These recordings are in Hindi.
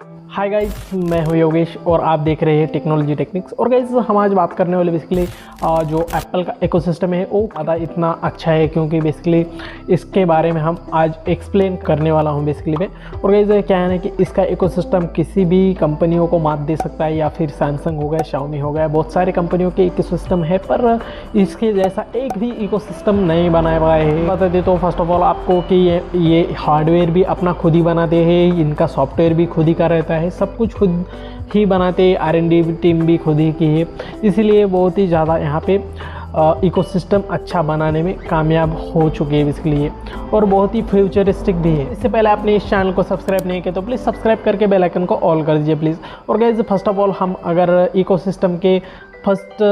हाय गाइस, मैं हूं योगेश और आप देख रहे हैं टेक्नोलॉजी टेक्निक्स। और गाइस हम आज बात करने वाले बेसिकली जो एप्पल का इकोसिस्टम है वो ज़्यादा इतना अच्छा है, क्योंकि बेसिकली इसके बारे में हम आज एक्सप्लेन करने वाला हूं बेसिकली में। और गाइस क्या है ना कि इसका इकोसिस्टम किसी भी कंपनियों को मात दे सकता है, या फिर सैमसंग हो गया, शाओमी हो गया, बहुत सारे कंपनियों के इकोसिस्टम है, पर इसके जैसा एक भी इकोसिस्टम नहीं बनाया हुआ है। बता दें तो फर्स्ट ऑफ ऑल आपको कि ये हार्डवेयर भी अपना खुद ही बनाते हैं, इनका सॉफ्टवेयर भी खुद ही का रहता है, सब कुछ खुद ही बनाते, R&D टीम भी खुद ही की है, इसलिए बहुत ही ज़्यादा यहाँ पे इकोसिस्टम अच्छा बनाने में कामयाब हो चुके हैं बेसिकली ये, और बहुत ही फ्यूचरिस्टिक भी है। इससे पहले आपने इस चैनल को सब्सक्राइब नहीं किया तो प्लीज़ सब्सक्राइब करके बेल आइकन को ऑल कर दीजिए प्लीज़। और गाइस फर्स्ट ऑफ ऑल हम अगर इकोसिस्टम के फर्स्ट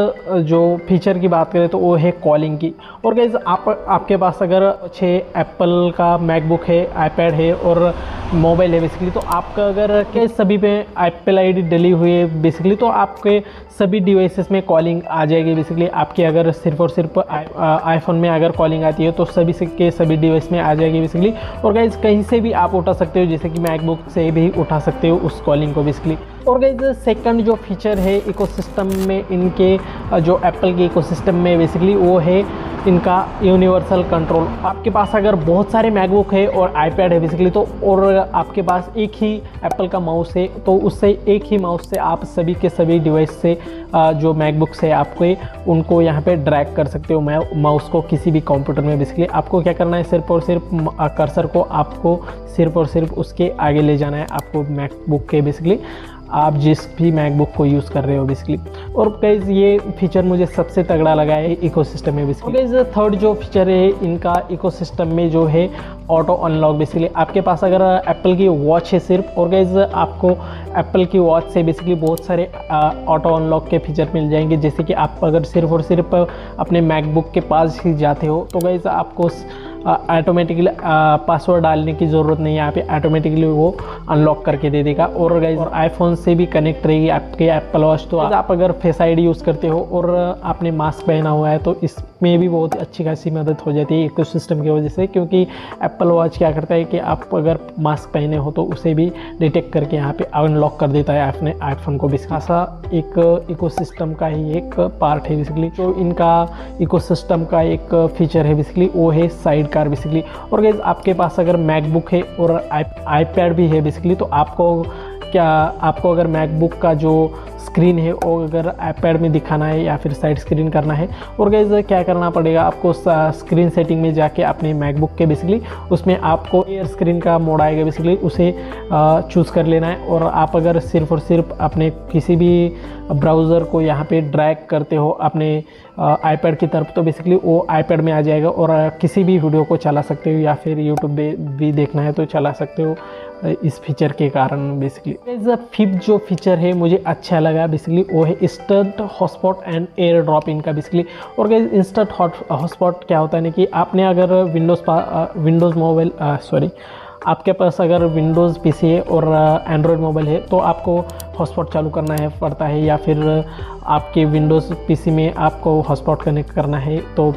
जो फीचर की बात करें तो वो है कॉलिंग की। और गाइस आपके पास अगर एप्पल का मैकबुक है, आईपैड है और मोबाइल है बेसिकली, तो आपका अगर के सभी पे एप्पल आईडी डली हुई है बेसिकली, तो आपके सभी डिवाइसेस में कॉलिंग आ जाएगी बेसिकली। आपके अगर सिर्फ और सिर्फ आईफोन में अगर कॉलिंग आती है तो सभी के सभी डिवाइस में आ जाएगी बेसिकली। और गाइस कहीं से भी आप उठा सकते हो, जैसे कि मैकबुक से भी उठा सकते हो उस कॉलिंग को बेसिकली। और गाइस सेकंड जो फीचर है इकोसिस्टम में इनके, जो एप्पल के इकोसिस्टम में बेसिकली, वो है इनका यूनिवर्सल कंट्रोल। आपके पास अगर बहुत सारे मैकबुक है और आईपैड है बेसिकली, तो और आपके पास एक ही एप्पल का माउस है, तो उससे एक ही माउस से आप सभी के सभी डिवाइस से जो मैकबुक है आपको उनको यहाँ पे ड्रैग कर सकते हो माउस को किसी भी कंप्यूटर में बेसिकली। आपको क्या करना है, सिर्फ और सिर्फ कर्सर को आपको सिर्फ और सिर्फ उसके आगे ले जाना है, आपको मैकबुक के बेसिकली, आप जिस भी मैकबुक को यूज़ कर रहे हो बेसिकली। और गाइस ये फीचर मुझे सबसे तगड़ा लगा है इकोसिस्टम में बेसिकली। गाइस थर्ड जो फीचर है इनका इकोसिस्टम में जो है ऑटो अनलॉक बेसिकली। आपके पास अगर एप्पल की वॉच है सिर्फ, और गाइस आपको एप्पल की वॉच से बेसिकली बहुत सारे ऑटो अनलॉक के फीचर मिल जाएंगे, जैसे कि आप अगर सिर्फ और सिर्फ अपने मैकबुक के पास ही जाते हो तो गाइस आपको ऑटोमेटिकली पासवर्ड डालने की ज़रूरत नहीं है, यहाँ पे ऑटोमेटिकली वो अनलॉक करके दे देगा। और गाइस आईफोन से भी कनेक्ट रहेगी आपके एप्पल वॉच। तो आप अगर फेस आईडी यूज़ करते हो और आपने मास्क पहना हुआ है तो इसमें भी बहुत अच्छी खासी मदद हो जाती है इकोसिस्टम की वजह से, क्योंकि एप्पल वॉच क्या करता है कि आप अगर मास्क पहने हो तो उसे भी डिटेक्ट करके यहाँ पे अनलॉक कर देता है अपने आईफोन को भी। खासा एक इकोसिस्टम का ही एक पार्ट है बेसिकली। जो इनका इकोसिस्टम का एक फीचर है बेसिकली वो है साइड कार बेसिकली। और गाइस आपके पास अगर मैकबुक है और आईपैड भी है बेसिकली, तो आपको अगर मैकबुक का जो स्क्रीन है वो अगर आईपैड में दिखाना है या फिर साइड स्क्रीन करना है, और गाइस क्या करना पड़ेगा, आपको स्क्रीन सेटिंग में जाके अपने मैकबुक के बेसिकली उसमें आपको एयर स्क्रीन का मोड आएगा बेसिकली, उसे चूज़ कर लेना है। और आप अगर सिर्फ और सिर्फ अपने किसी भी ब्राउज़र को यहाँ पे ड्रैग करते हो अपने आईपैड की तरफ, तो बेसिकली वो आईपैड में आ जाएगा और किसी भी वीडियो को चला सकते हो, या फिर यूट्यूब भी देखना है तो चला सकते हो इस फीचर के कारण बेसिकली। फिफ्थ जो फीचर है मुझे अच्छा लगा बेसिकली वो है instant hotspot and air drop इनका बेसिकली। और गाइस इंस्टेंट हॉटस्पॉट क्या होता है ना कि आपने अगर विंडोज़ मोबाइल आपके पास अगर विंडोज़ पीसी है और एंड्रॉयड मोबाइल है तो आपको हॉटस्पॉट चालू करना है पड़ता है, या फिर आपके विंडोज़ पीसी में आपको हॉटस्पॉट कनेक्ट करना है तो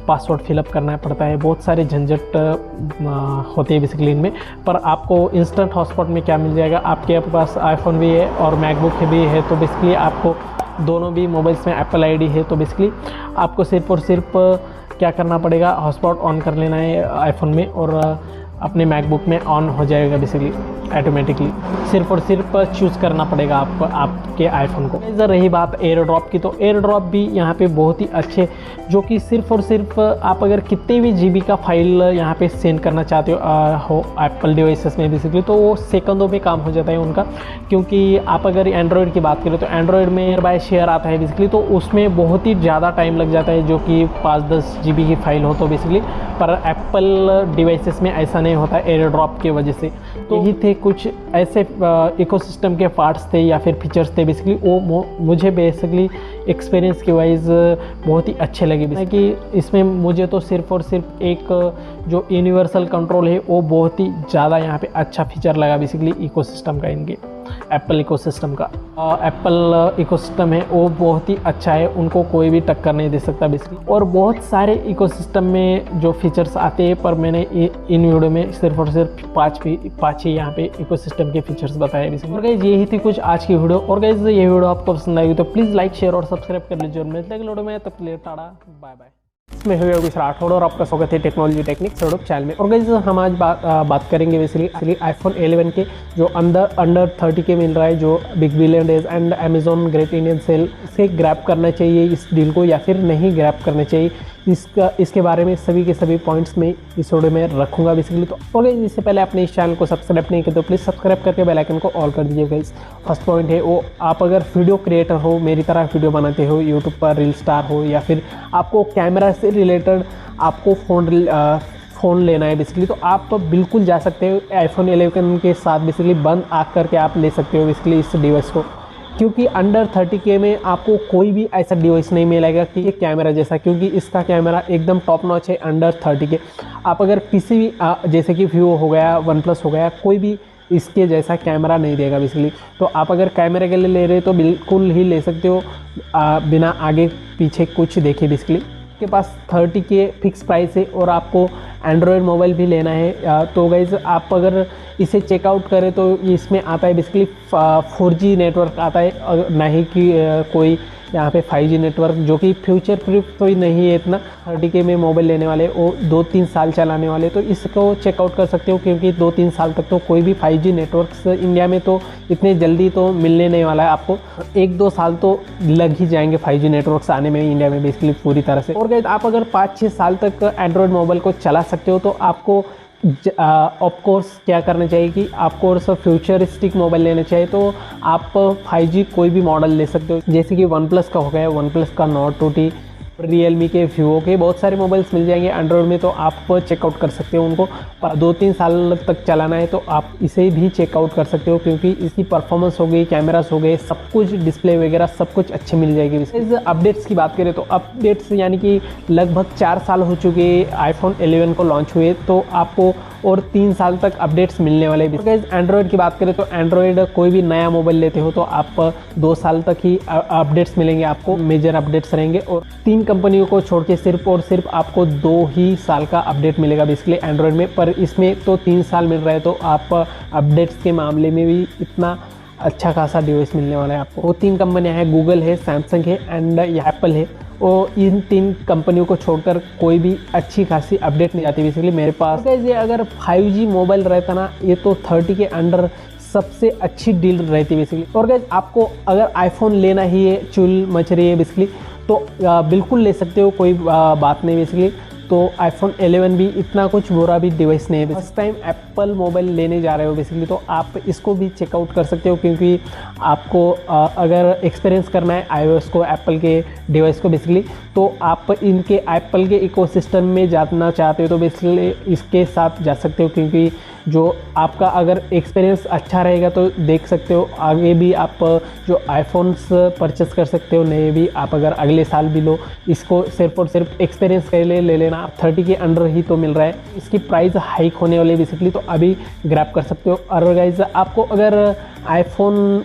पासवर्ड फिलअप करना पड़ता है, बहुत सारे झंझट होते हैं बेसिकली इनमें। पर आपको इंस्टेंट हॉटस्पॉट में क्या मिल जाएगा, आपके पास आईफोन भी है और मैकबुक भी है, तो बेसिकली आपको दोनों भी मोबाइल्स में एप्पल आईडी है, तो बेसिकली आपको सिर्फ और सिर्फ क्या करना पड़ेगा, हॉटस्पॉट ऑन कर लेना है आईफोन में और अपने मैकबुक में ऑन हो जाएगा बेसिकली ऑटोमेटिकली। सिर्फ और सिर्फ चूज़ करना पड़ेगा आपको आपके आईफोन को। इधर रही बात एयर ड्रॉप की, तो एयर ड्रॉप भी यहाँ पे बहुत ही अच्छे, जो कि सिर्फ और सिर्फ आप अगर कितने भी जीबी का फाइल यहाँ पे सेंड करना चाहते हो एप्पल डिवाइसेस में बेसिकली, तो वो सेकंडों में काम हो जाता है उनका। क्योंकि आप अगर एंड्रॉयड की बात करें तो एंड्रॉयड में नियर बाय शेयर आता है बेसिकली, तो उसमें बहुत ही ज़्यादा टाइम लग जाता है, जो कि 5-10 जीबी की फाइल हो तो बेसिकली। पर एप्पल डिवाइसेस में ऐसा नहीं होता एयर ड्रॉप की वजह से। तो यही थे कुछ ऐसे इकोसिस्टम के पार्ट्स थे या फिर फीचर्स थे बेसिकली, वो मुझे बेसिकली एक्सपीरियंस की वाइज बहुत ही अच्छे लगे। कि इसमें मुझे तो सिर्फ और सिर्फ एक जो यूनिवर्सल कंट्रोल है वो बहुत ही ज़्यादा यहाँ पे अच्छा फीचर लगा बेसिकली इकोसिस्टम का इनके। एप्पल इकोसिस्टम का। एप्पल इकोसिस्टम है वो बहुत ही अच्छा है, उनको कोई भी टक्कर नहीं दे सकता बेसिकली। और बहुत सारे इकोसिस्टम में जो फीचर्स आते हैं, पर मैंने इन वीडियो में सिर्फ और सिर्फ पाँच ही यहाँ पे इकोसिस्टम के फीचर्स बताए बेसिकली। और गाइस यही थी कुछ आज की वीडियो। और गाइस ये वीडियो आपको पसंद आई तो प्लीज़ लाइक शेयर और सब्सक्राइब कर लीजिए। और मिलते हैं वीडियो में, तब तक टाटा बाय बाय। मैं हूँ योगेश राठौड़ और आपका स्वागत है टेक्नोलॉजी टेक्निक्स यूट्यूब चैनल में। और गाइस हम आज बात करेंगे बेसिकली आईफोन 11 के जो अंडर 30 के मिल रहा है, जो big billion days and Amazon great Indian sale से ग्रैब करना चाहिए इस डील को या फिर नहीं ग्रैब करना चाहिए, इसके बारे में सभी के सभी पॉइंट्स में इस वीडियो में रखूंगा बेसिकली। तो और गाइस इससे पहले आपने इस चैनल को सब्सक्राइब नहीं किया तो प्लीज़ सब्सक्राइब करके बेल आइकन को ऑल कर दीजिए गाइस। फर्स्ट पॉइंट है वो, आप अगर वीडियो क्रिएटर हो, मेरी तरह वीडियो बनाते हो, यूट्यूब पर रील स्टार हो, या फिर आपको कैमरा से रिलेटेड आपको फ़ोन लेना है बेसिकली, तो आप बिल्कुल जा सकते हो आईफोन 11 के साथ बेसिकली बंद आँख करके आप ले सकते हो बेसिकली इस डिवाइस को। क्योंकि अंडर 30K में आपको कोई भी ऐसा डिवाइस नहीं मिलेगा कि ये कैमरा जैसा, क्योंकि इसका कैमरा एकदम टॉप नॉच है अंडर 30K। आप अगर किसी भी जैसे कि वीवो हो गया, वन प्लस हो गया, कोई भी इसके जैसा कैमरा नहीं देगा बेसिकली। तो आप अगर कैमरे के लिए ले रहे हो तो बिल्कुल ही ले सकते हो बिना आगे पीछे कुछ देखे बेसिकली। के पास 30K फिक्स प्राइस है और आपको एंड्रॉयड मोबाइल भी लेना है। तो गाइज आप अगर इसे चेकआउट करें तो इसमें आता है बेसिकली 4G नेटवर्क आता है, ना ही कि कोई यहाँ पे 5G नेटवर्क, जो कि फ्यूचर प्रूफ तो नहीं है इतना। 30K में मोबाइल लेने वाले वो 2-3 साल चलाने वाले, तो इसको चेकआउट कर सकते हो, क्योंकि 2-3 साल तक तो कोई भी 5G नेटवर्क इंडिया में तो इतने जल्दी तो मिलने नहीं वाला है। आपको 1-2 साल तो लग ही जाएंगे 5G नेटवर्क्स आने में इंडिया में बेसिकली पूरी तरह से। और गाइस आप अगर 5-6 साल तक एंड्रॉयड मोबाइल को चला सकते हो तो आपको ऑफ कोर्स क्या करना चाहिए कि आपको फ्यूचरिस्टिक मोबाइल लेना चाहिए। तो आप 5G कोई भी मॉडल ले सकते हो, जैसे कि वन प्लस का हो गया, वन प्लस का नॉट 2T, रियलमी के, वीवो के बहुत सारे मोबाइल्स मिल जाएंगे एंड्रॉयड में, तो आप चेकआउट कर सकते हो उनको। 2-3 साल तक चलाना है तो आप इसे भी चेकआउट कर सकते हो, क्योंकि इसकी परफॉर्मेंस हो गई, कैमरास हो गए, सब कुछ, डिस्प्ले वगैरह सब कुछ अच्छी मिल जाएगी। इस अपडेट्स की बात करें तो अपडेट्स यानी कि लगभग 4 साल हो चुके आईफोन 11 को लॉन्च हुए, तो आपको और 3 साल तक अपडेट्स मिलने वाले हैं। गाइस एंड्रॉयड की बात करें तो एंड्रॉयड कोई भी नया मोबाइल लेते हो तो आप 2 साल तक ही अपडेट्स मिलेंगे, आपको मेजर अपडेट्स रहेंगे। और 3 कंपनियों को छोड़ के सिर्फ और सिर्फ आपको 2 ही साल का अपडेट मिलेगा बेसिकली एंड्रॉयड में, पर इसमें तो 3 साल मिल रहा है। तो आप अपडेट्स के मामले में भी इतना अच्छा खासा डिवाइस मिलने वाला है आपको। वो 3 कंपनियाँ हैं, गूगल है, सैमसंग है एंड एप्पल है। और इन 3 कंपनियों को छोड़कर कोई भी अच्छी खासी अपडेट नहीं आती बेसिकली मेरे पास। ये अगर 5G मोबाइल रहता ना, ये तो 30 के अंडर सबसे अच्छी डील रहती बेसिकली। और गाइस आपको अगर आईफोन लेना ही है, चुल मच रही है बेसिकली, तो बिल्कुल ले सकते हो, कोई बात नहीं बेसिकली। तो आईफोन 11 भी इतना कुछ बुरा भी डिवाइस नहीं है। फर्स्ट टाइम एप्पल मोबाइल लेने जा रहे हो बेसिकली, तो आप इसको भी चेकआउट कर सकते हो, क्योंकि आपको अगर एक्सपीरियंस करना है iOS को, एप्पल के डिवाइस को बेसिकली, तो आप इनके एप्पल के इकोसिस्टम में जाना चाहते हो तो बेसिकली इसके साथ जा सकते हो, क्योंकि जो आपका अगर एक्सपीरियंस अच्छा रहेगा तो देख सकते हो आगे भी आप जो आईफोन्स परचेस कर सकते हो नए भी। आप अगर अगले साल भी लो, इसको सिर्फ और सिर्फ एक्सपीरियंस के लिए ले लेना। 30 के अंडर ही तो मिल रहा है, इसकी प्राइस हाइक होने वाली बेसिकली, तो अभी ग्रैब कर सकते हो। और गाइस आपको अगर आईफोन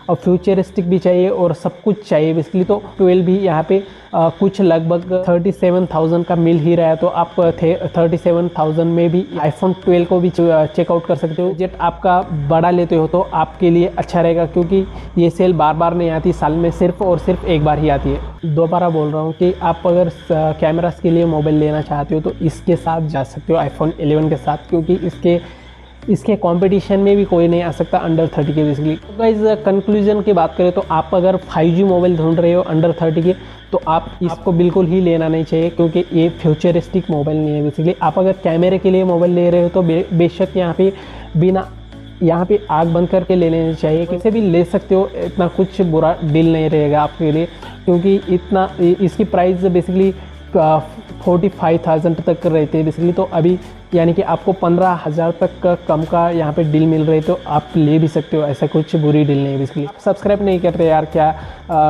और फ्यूचरिस्टिक भी चाहिए और सब कुछ चाहिए बेसिकली, तो 12 भी यहाँ पे कुछ लगभग 37,000 का मिल ही रहा है, तो आप 37,000 में भी आईफोन 12 को भी चेकआउट कर सकते हो। बजट आपका बड़ा लेते हो तो आपके लिए अच्छा रहेगा, क्योंकि ये सेल बार बार नहीं आती, साल में सिर्फ और सिर्फ एक बार ही आती है। दोबारा बोल रहा हूँ कि आप अगर कैमरास के लिए मोबाइल लेना चाहते हो तो इसके साथ जा सकते हो, आईफोन 11 के साथ, क्योंकि इसके कंपटीशन में भी कोई नहीं आ सकता अंडर 30 के बेसिकली। तो गाइस कंक्लूजन की बात करें तो आप अगर 5G मोबाइल ढूंढ रहे हो अंडर 30 के, तो आपको बिल्कुल ही लेना नहीं चाहिए, क्योंकि ये फ्यूचरिस्टिक मोबाइल नहीं है बेसिकली। आप अगर कैमरे के लिए मोबाइल ले रहे हो तो बेशक यहाँ पे आग बंद करके ले लेनी चाहिए, किसी भी ले सकते हो, इतना कुछ बुरा डील नहीं रहेगा आपके लिए, क्योंकि इसकी प्राइस बेसिकली 45,000 तक रहते हैं बेसिकली। तो अभी यानी कि आपको 15,000 तक कम का यहाँ पे डील मिल रही, तो आप ले भी सकते हो, ऐसा कुछ बुरी डील नहीं है बेसिकली। सब्सक्राइब नहीं करते यार क्या?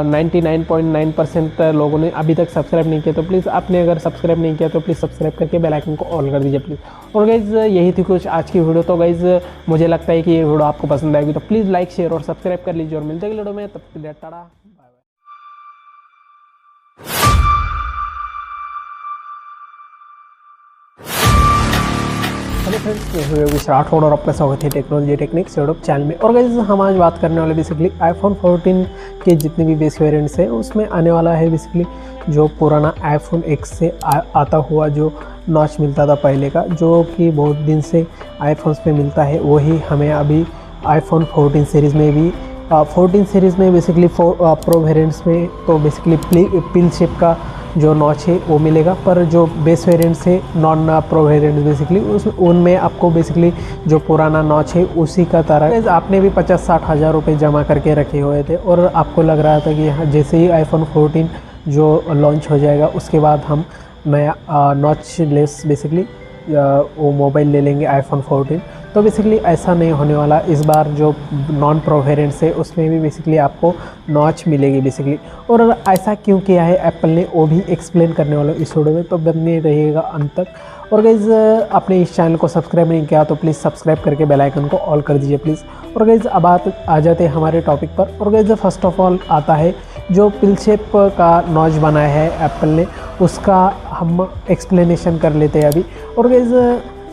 99.9% लोगों ने अभी तक सब्सक्राइब नहीं किया, तो प्लीज़ आपने अगर सब्सक्राइब नहीं किया तो प्लीज़ सब्सक्राइब करके बेल आइकन को ऑल कर दीजिए प्लीज़। और गाइज़ यही थी कुछ आज की वीडियो। तो गाइज़ मुझे लगता है कि ये वीडियो आपको पसंद आएगी, तो प्लीज़ लाइक शेयर और सब्सक्राइब कर लीजिए और मिलते हैं वीडियो में। तब तक के लिए टाटा। हेलो फ्रेंड्स, मैं हूं योगेश राठौड़ और आपका स्वागत है टेक्नोलॉजी टेक्निक्स यूट्यूब चैनल में। और गाइस हम आज बात करने वाले बेसिकली आईफोन 14 के जितने भी बेस वेरिएंट्स हैं उसमें आने वाला है बेसिकली जो पुराना आईफोन X से आता हुआ जो नॉच मिलता था पहले का, जो कि बहुत दिन से आईफोन्स पे मिलता है, वही हमें अभी आईफोन 14 सीरीज़ में भी 14 सीरीज़ में बेसिकली प्रो वेरिएंट्स में तो बेसिकली पिल शेप का जो नॉच है वो मिलेगा। पर जो बेस वेरिएंट्स है नॉन प्रो वेरिएंट्स बेसिकली उनमें आपको बेसिकली जो पुराना नॉच है उसी का तरह आपने भी 50-60 हज़ार रुपये जमा करके रखे हुए थे और आपको लग रहा था कि जैसे ही आईफोन 14 जो लॉन्च हो जाएगा उसके बाद हम नया नॉच लेस बेसिकली वो मोबाइल ले लेंगे आईफोन 14। तो बेसिकली ऐसा नहीं होने वाला। इस बार जो नॉन प्रो वेरिएंट्स है उसमें भी बेसिकली आपको नॉच मिलेगी बेसिकली। और ऐसा क्यों किया है एप्पल ने वो भी एक्सप्लेन करने वाला इस वीडियो में, तो बने रहिएगा अंत तक। और गाइज़ आपने इस चैनल को सब्सक्राइब नहीं किया तो प्लीज़ सब्सक्राइब करके बेल आइकन को ऑल कर दीजिए प्लीज़। और गाइज़ अब आ जाते हैं हमारे टॉपिक पर। और गाइज़ फर्स्ट ऑफ ऑल आता है जो पिल शेप का नॉच बनाया है एप्पल ने, उसका हम एक्सप्लेनेशन कर लेते हैं अभी। और गाइज़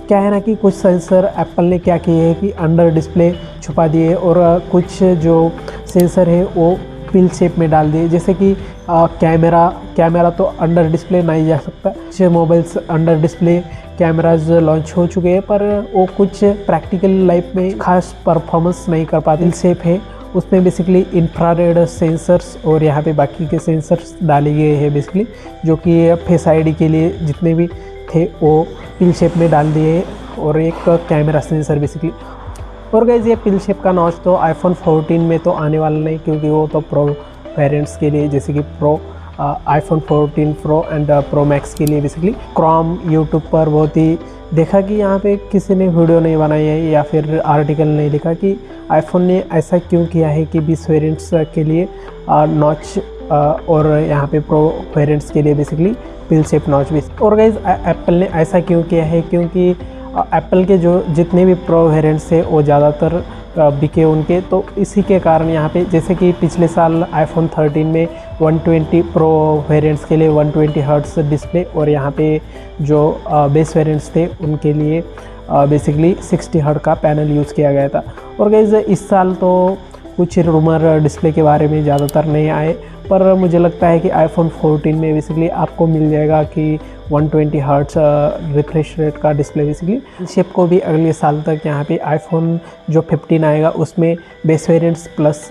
क्या है ना कि कुछ सेंसर एप्पल ने क्या किए हैं कि अंडर डिस्प्ले छुपा दिए और कुछ जो सेंसर है वो पिल शेप में डाल दिए। जैसे कि कैमरा तो अंडर डिस्प्ले नहीं जा सकता। कुछ mobiles under display cameras launch हो चुके हैं पर वो कुछ प्रैक्टिकल लाइफ में खास परफॉर्मेंस नहीं कर पाते। पिल शेप है उसमें बेसिकली इंफ्रारेड सेंसर्स और यहाँ पे बाकी के सेंसर्स डाले गए हैं बेसिकली, जो कि फेस आईडी के लिए जितने भी थे वो पिल शेप में डाल दिए और एक कैमरा सेंसर बेसिकली। और गाइस ये पिल शेप का नॉच तो आईफोन 14 में तो आने वाला नहीं, क्योंकि वो तो प्रो वेरिएंट्स के लिए जैसे कि iPhone 14 pro and pro max के लिए बेसिकली क्रोम यूट्यूब पर बहुत ही देखा कि यहाँ पे किसी ने वीडियो नहीं बनाई है या फिर आर्टिकल नहीं लिखा कि आईफोन ने ऐसा क्यों किया है कि 20 वेरिएंट्स के लिए नॉच और यहाँ पे प्रो वेरिएंट्स के लिए बेसिकली पिल शेप नॉच भी। और गाइज एप्पल ने ऐसा क्यों किया है क्योंकि एप्पल के जो जितने भी प्रो वेरिएंट्स है वो ज़्यादातर बिके उनके, तो इसी के कारण यहाँ पे जैसे कि पिछले साल आईफोन 13 में 120 प्रो वेरिएंट्स के लिए 120 हर्ट्ज डिस्प्ले और यहाँ पे जो बेस वेरिएंट्स थे उनके लिए बेसिकली 60 हर्ट्ज का पैनल यूज़ किया गया था। और गाइज इस साल तो कुछ रूमर डिस्प्ले के बारे में ज़्यादातर नहीं आए, पर मुझे लगता है कि आईफोन 14 में बेसिकली आपको मिल जाएगा कि 120 हर्ट्ज रिफ्रेश रेट का डिस्प्ले बेसिकली। शेप को भी अगले साल तक यहाँ पे आईफोन जो 15 आएगा उसमें base variants plus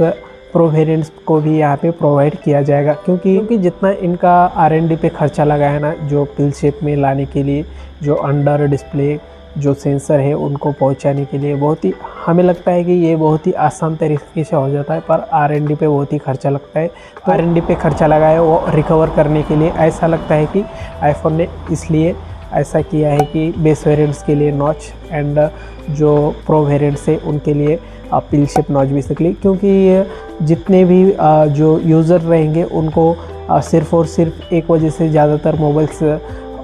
pro variants को भी यहाँ पे प्रोवाइड किया जाएगा, क्योंकि जितना इनका R&D पे खर्चा लगा है ना जो पिल शेप में लाने के लिए, जो अंडर डिस्प्ले जो सेंसर है उनको पहुंचाने के लिए बहुत ही हमें लगता है कि ये बहुत ही आसान तरीके से हो जाता है, पर R&D पे बहुत ही खर्चा लगता है। तो R&D पे खर्चा लगा है वो रिकवर करने के लिए ऐसा लगता है कि आईफोन ने इसलिए ऐसा किया है कि बेस वेरिएंट्स के लिए नॉच एंड जो प्रो वेरिएंट्स है उनके लिए पिल शेप नॉच बेसिकली, क्योंकि जितने भी जो यूज़र रहेंगे उनको सिर्फ़ और सिर्फ एक वजह से ज़्यादातर मोबाइल्स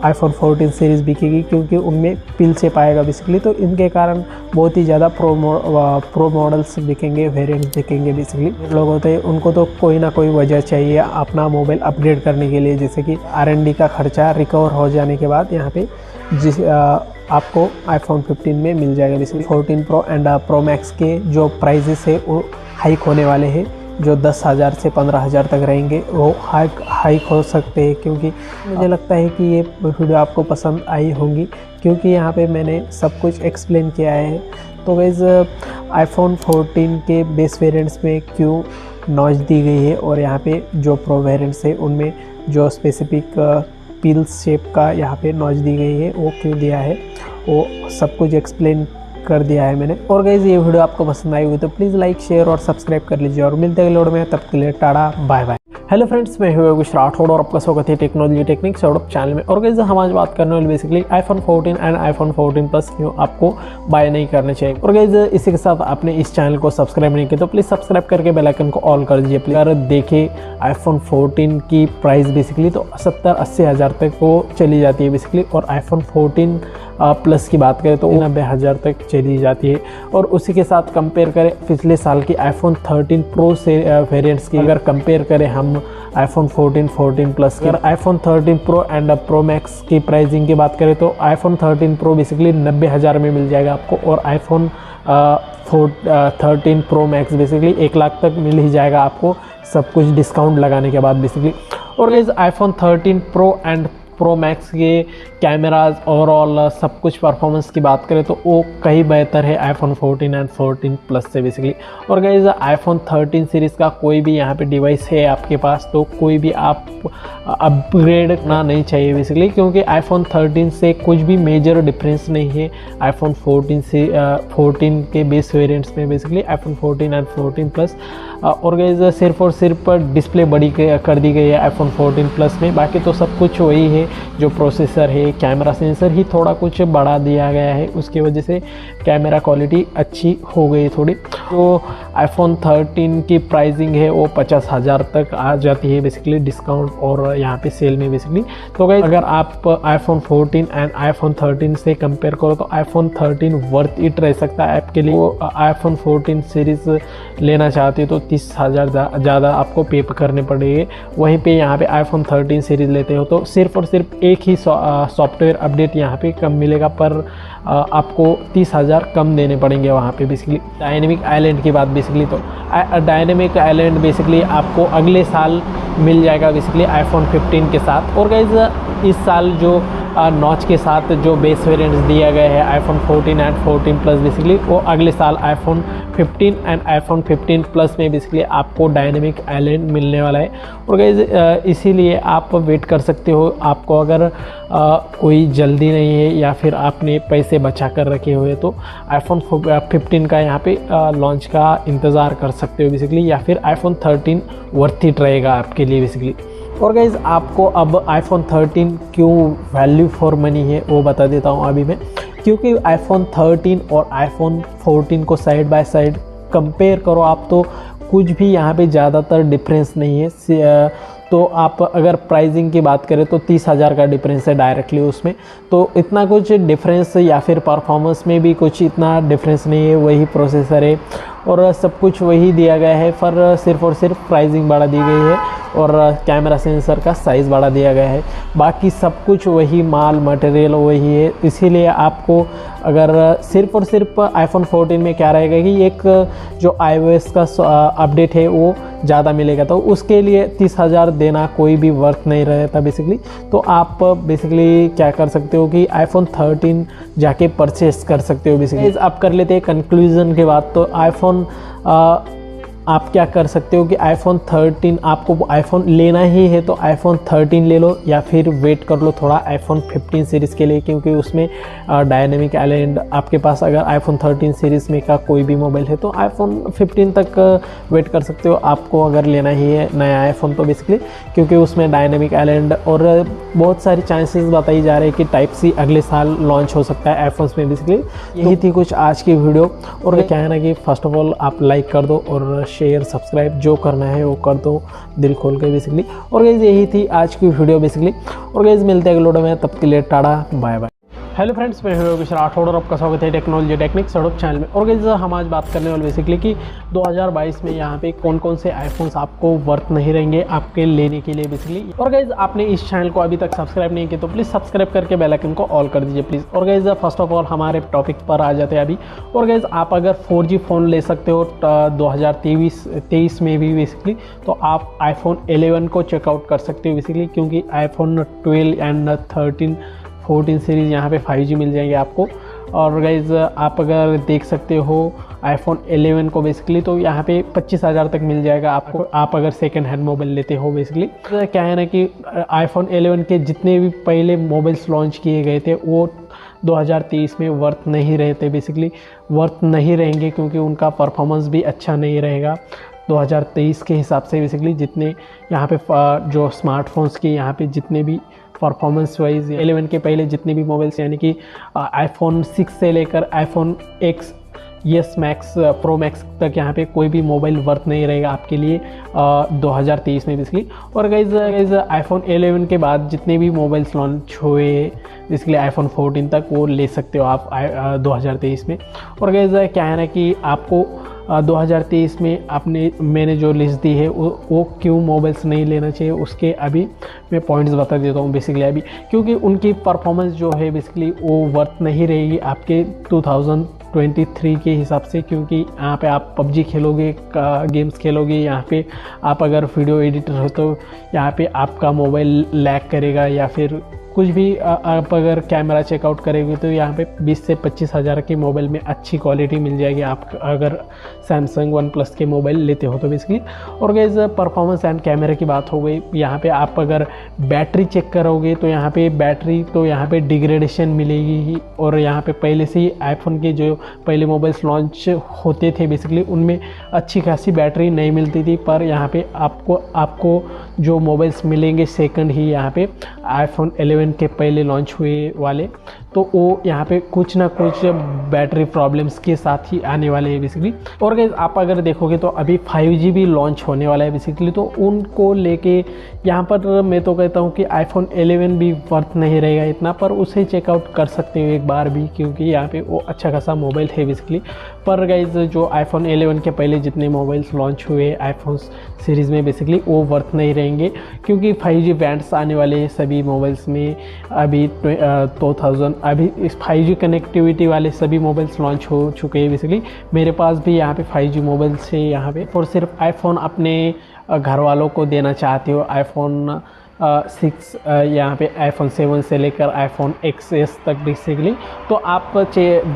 आईफोन 14 सीरीज़ बिकेगी क्योंकि उनमें पिल शेप आएगा बेसिकली। तो इनके कारण बहुत ही ज़्यादा प्रो मॉडल्स बिकेंगे, वेरिएंट्स बिकेंगे बेसिकली। लोग होते हैं उनको तो कोई ना कोई वजह चाहिए अपना मोबाइल अपग्रेड करने के लिए, जैसे कि R&D का खर्चा रिकवर हो जाने के बाद यहाँ पे आपको आईफोन 15 में मिल जाएगा basically. 14 pro and pro max के जो प्राइजेस है वो हाइक होने वाले हैं, जो 10,000 से 15,000 तक रहेंगे वो हाइक हो सकते हैं। क्योंकि मुझे लगता है कि ये वीडियो आपको पसंद आई होंगी, क्योंकि यहाँ पे मैंने सब कुछ एक्सप्लेन किया है। तो गाइस आईफोन 14 के बेस वेरिएंट्स में क्यों नॉच दी गई है और यहाँ पे जो प्रो वेरिएंट्स है उनमें जो स्पेसिफिक पिल शेप का यहाँ पे नॉच दी गई है वो क्यों दिया है, वो सब कुछ एक्सप्लेन कर दिया है मैंने। और गाइस ये वीडियो आपको पसंद आई होगी तो प्लीज़ लाइक शेयर और सब्सक्राइब कर लीजिए और मिलते हैं अगले वीडियो में। तब के लिए tata bye bye. Hello friends, मैं हूं योगेश राठौड़ और आपका स्वागत है टेक्नोलॉजी टेक्निक्स यूट्यूब चैनल में। और गाइस हम आज बात करने वाले basically iPhone 14 and iPhone 14 plus क्यों आपको बाय नहीं करने चाहिए। और गाइस इसी के साथ आपने इस चैनल को सब्सक्राइब नहीं किया तो प्लीज़ सब्सक्राइब करके बेल आइकन को ऑल कर दीजिए। प्लीज अगर देखें आईफोन 14 की प्राइस बेसिकली तो 70-80 हज़ार तक वो चली जाती है बेसिकली, और आईफोन 14 प्लस की बात करें तो 90,000 तक चली जाती है। और उसी के साथ कंपेयर करें पिछले साल की आईफोन 13 प्रो से वेरिएंट्स की अगर कंपेयर करें हम आईफोन 14 प्लस की, अगर iPhone 13 pro and pro max की प्राइसिंग की बात करें तो आईफोन 13 प्रो बेसिकली 90,000 में मिल जाएगा आपको, और iPhone 13 pro max basically 1 lakh तक मिल ही जाएगा आपको, सब कुछ डिस्काउंट लगाने के बाद बेसिकली। और guys iPhone 13 pro and pro max के कैमराज ओवरऑल सब कुछ परफॉर्मेंस की बात करें तो वो कहीं बेहतर है आईफोन 14 एंड 14 प्लस से बेसिकली। और गाइस आईफोन 13 सीरीज़ का कोई भी यहाँ पे डिवाइस है आपके पास तो कोई भी आप अपग्रेड करना नहीं चाहिए बेसिकली, क्योंकि आईफोन 13 से कुछ भी मेजर डिफरेंस नहीं है आईफोन 14 से 14 के बेस वेरिएंट्स में बेसिकली आईफोन 14 एंड 14 प्लस। और गाइस सिर्फ और सिर्फ डिस्प्ले बड़ी कर दी गई है आईफोन 14 प्लस में, बाकी तो सब कुछ वही है। जो प्रोसेसर है, कैमरा सेंसर ही थोड़ा कुछ बढ़ा दिया गया है, उसकी वजह से कैमरा क्वालिटी अच्छी हो गई थोड़ी। तो आईफोन 13 की प्राइसिंग है वो 50,000 तक आ जाती है बेसिकली डिस्काउंट और यहाँ पे सेल में बेसिकली। तो गाइस अगर आप आईफोन 14 एंड आईफोन 13 से कंपेयर करो तो आईफोन 13 वर्थ इट रह सकता है आपके लिए। वो आईफोन 14 सीरीज़ लेना चाहते हो तो 30,000 ज़्यादा आपको पे करने पड़ेंगे। वहीं पे यहाँ पे आईफोन 13 सीरीज़ लेते हो तो सिर्फ और सिर्फ एक ही सॉफ्टवेयर अपडेट यहाँ पे कम मिलेगा, पर आपको 30,000 कम देने पड़ेंगे वहाँ पे बेसिकली। डायनेमिक आइलैंड की बात बेसिकली तो डायनेमिक आइलैंड बेसिकली आपको अगले साल मिल जाएगा बेसिकली आईफोन 15 के साथ। और गाइस इस साल जो नॉच के साथ जो बेस वेरिएंट्स दिया गया है आईफोन 14 एंड 14 प्लस बेसिकली, वो अगले साल आईफोन 15 एंड आईफोन 15 प्लस में बेसिकली आपको डायनेमिक आइलैंड मिलने वाला है। और गाइस इसीलिए आप वेट कर सकते हो। आपको अगर कोई जल्दी नहीं है या फिर आपने पैसे बचा कर रखे हुए तो आईफोन 15 का यहाँ पे लॉन्च का इंतज़ार कर सकते हो बेसिकली, या फिर आईफोन 13 वर्थ इट रहेगा आपके लिए बेसिकली। और गाइज़ आपको अब आईफोन 13 क्यों वैल्यू फॉर मनी है वो बता देता हूँ अभी मैं, क्योंकि आईफोन 13 और आईफोन 14 को साइड बाय साइड कंपेयर करो आप तो कुछ भी यहाँ पे ज़्यादातर डिफरेंस नहीं है। तो आप अगर प्राइसिंग की बात करें तो 30,000 का डिफरेंस है डायरेक्टली उसमें, तो इतना कुछ डिफरेंस या फिर परफॉर्मेंस में भी कुछ इतना डिफरेंस नहीं है। वही प्रोसेसर है और सब कुछ वही दिया गया है, पर सिर्फ और सिर्फ प्राइसिंग बढ़ा दी गई है और कैमरा सेंसर का साइज़ बढ़ा दिया गया है। बाकी सब कुछ वही माल मटेरियल वही है। इसीलिए आपको अगर सिर्फ और सिर्फ आईफोन 14 में क्या रहेगा कि एक जो iOS का अपडेट है वो ज़्यादा मिलेगा, तो उसके लिए 30,000 देना कोई भी वर्थ नहीं रहता बेसिकली। तो आप बेसिकली क्या कर सकते हो कि आईफोन 13 जाके परचेस कर सकते हो बेसिकली। आप कर लेते हैं कंक्लूजन के बाद, तो आईफोन आप क्या कर सकते हो कि आईफोन 13 आपको आईफोन लेना ही है तो आईफोन 13 ले लो, या फिर वेट कर लो थोड़ा आईफोन 15 सीरीज़ के लिए, क्योंकि उसमें डायनेमिक आइलैंड आपके पास अगर आईफोन 13 सीरीज़ में का कोई भी मोबाइल है तो आईफोन 15 तक वेट कर सकते हो आपको अगर लेना ही है नया आईफोन तो बेसिकली, क्योंकि उसमें डायनेमिक आइलैंड और बहुत सारी चांसेस बताई जा रही है कि टाइप सी अगले साल लॉन्च हो सकता है आईफोन्स में बेसिकली। यही थी कुछ आज की वीडियो। और क्या है ना कि फर्स्ट ऑफ ऑल आप लाइक कर दो और शेयर सब्सक्राइब जो करना है वो कर दो दिल खोल के बेसिकली। और गाइस यही थी आज की वीडियो बेसिकली। और गाइस मिलते हैं अगले वीडियो में, तब के लिए tata bye bye. Hello friends, मैं हूं योगेश राठौड़ और आपका स्वागत है टेक्नोलॉजी टेक्निक्स यूट्यूब चैनल में। और गाइस हम आज बात करने वाले बेसिकली कि 2022 में यहाँ पे कौन कौन से आईफोन्स आपको वर्थ नहीं रहेंगे आपके लेने के लिए बेसिकली। और गाइस आपने इस चैनल को अभी तक सब्सक्राइब नहीं किया तो प्लीज़ सब्सक्राइब करके बेल आइकन को ऑल कर दीजिए प्लीज़। और गाइस फर्स्ट ऑफ ऑल हमारे टॉपिक पर आ जाते हैं अभी। और गाइस आप अगर 4G फ़ोन ले सकते हो 2023 में भी बेसिकली, तो आप आईफोन 11 को चेकआउट कर सकते हो बेसिकली, क्योंकि आईफोन 12 एंड 14 सीरीज़ यहाँ पे 5G मिल जाएंगे आपको। और गाइज़ आप अगर देख सकते हो आईफोन 11 को बेसिकली तो यहाँ पे 25,000 तक मिल जाएगा आपको, आप अगर सेकेंड हैंड मोबाइल लेते हो बेसिकली। तो क्या है ना कि आईफोन 11 के जितने भी पहले मोबाइल्स लॉन्च किए गए थे वो 2023 में वर्थ नहीं रहते बेसिकली, वर्थ नहीं रहेंगे क्योंकि उनका परफॉर्मेंस भी अच्छा नहीं रहेगा। 2023 के हिसाब से बेसिकली जितने यहाँ पे जो स्मार्टफोन्स के यहाँ पे जितने भी परफॉर्मेंस वाइज 11 के पहले जितने भी मोबाइल्स यानी कि iPhone 6 से लेकर iPhone X yes max pro max तक यहाँ पे कोई भी मोबाइल वर्थ नहीं रहेगा आपके लिए 2023 में बेसिकली। और गाइज iPhone 11 के बाद जितने भी मोबाइल्स लॉन्च हुए बेसिकली iPhone 14 तक वो ले सकते हो आप 2023 में। और गाइज क्या है ना कि आपको 2023 में मैंने जो लिस्ट दी है वो क्यों मोबाइल्स नहीं लेना चाहिए उसके अभी मैं पॉइंट्स बता देता हूँ बेसिकली अभी, क्योंकि उनकी परफॉर्मेंस जो है बेसिकली वो वर्थ नहीं रहेगी आपके 2023 के हिसाब से, क्योंकि यहाँ पे आप PUBG खेलोगे, गेम्स खेलोगे, यहाँ पे आप अगर वीडियो एडिटर हो तो यहाँ पे आपका मोबाइल लैग करेगा, या फिर कुछ भी आप अगर कैमरा चेकआउट करेंगे तो यहाँ पे 20 से 25 हज़ार के मोबाइल में अच्छी क्वालिटी मिल जाएगी आप अगर सैमसंग OnePlus के मोबाइल लेते हो तो बेसिकली। और गाइस परफॉर्मेंस एंड कैमरे की बात हो गई, यहाँ पे आप अगर बैटरी चेक करोगे तो यहाँ पे बैटरी तो यहाँ पे डिग्रेडेशन मिलेगी ही। और यहाँ पे पहले से ही आईफोन के जो पहले मोबाइल्स लॉन्च होते थे बेसिकली उनमें अच्छी खासी बैटरी नहीं मिलती थी, पर यहाँ पे आपको जो मोबाइल्स मिलेंगे सेकंड ही यहाँ पे iPhone 11 के पहले लॉन्च हुए वाले, तो वो यहाँ पे कुछ ना कुछ बैटरी प्रॉब्लम्स के साथ ही आने वाले हैं बेसिकली। और गाइस आप अगर देखोगे तो अभी 5G भी लॉन्च होने वाला है बेसिकली, तो उनको लेके यहाँ पर मैं तो कहता हूँ कि iPhone 11 भी वर्थ नहीं रहेगा इतना, पर उसे चेकआउट कर सकते हो एक बार भी, क्योंकि यहाँ पे वो अच्छा खासा मोबाइल है बेसिकली। पर गाइस जो iPhone 11 के पहले जितने मोबाइल्स लॉन्च हुए आईफोन सीरीज़ में बेसिकली वो वर्थ नहीं रहेंगे, क्योंकि 5G बैंड्स आने वाले हैं सभी मोबाइल्स में। अभी 2000 अभी इस 5G कनेक्टिविटी वाले सभी मोबाइल्स लॉन्च हो चुके हैं बेसिकली। मेरे पास भी यहाँ पे 5G मोबाइल्स है यहाँ पे, और सिर्फ आईफोन अपने घर वालों को देना चाहते हो iPhone 6 यहाँ पे iPhone 7 से लेकर iPhone XS तक बेसिकली, तो आप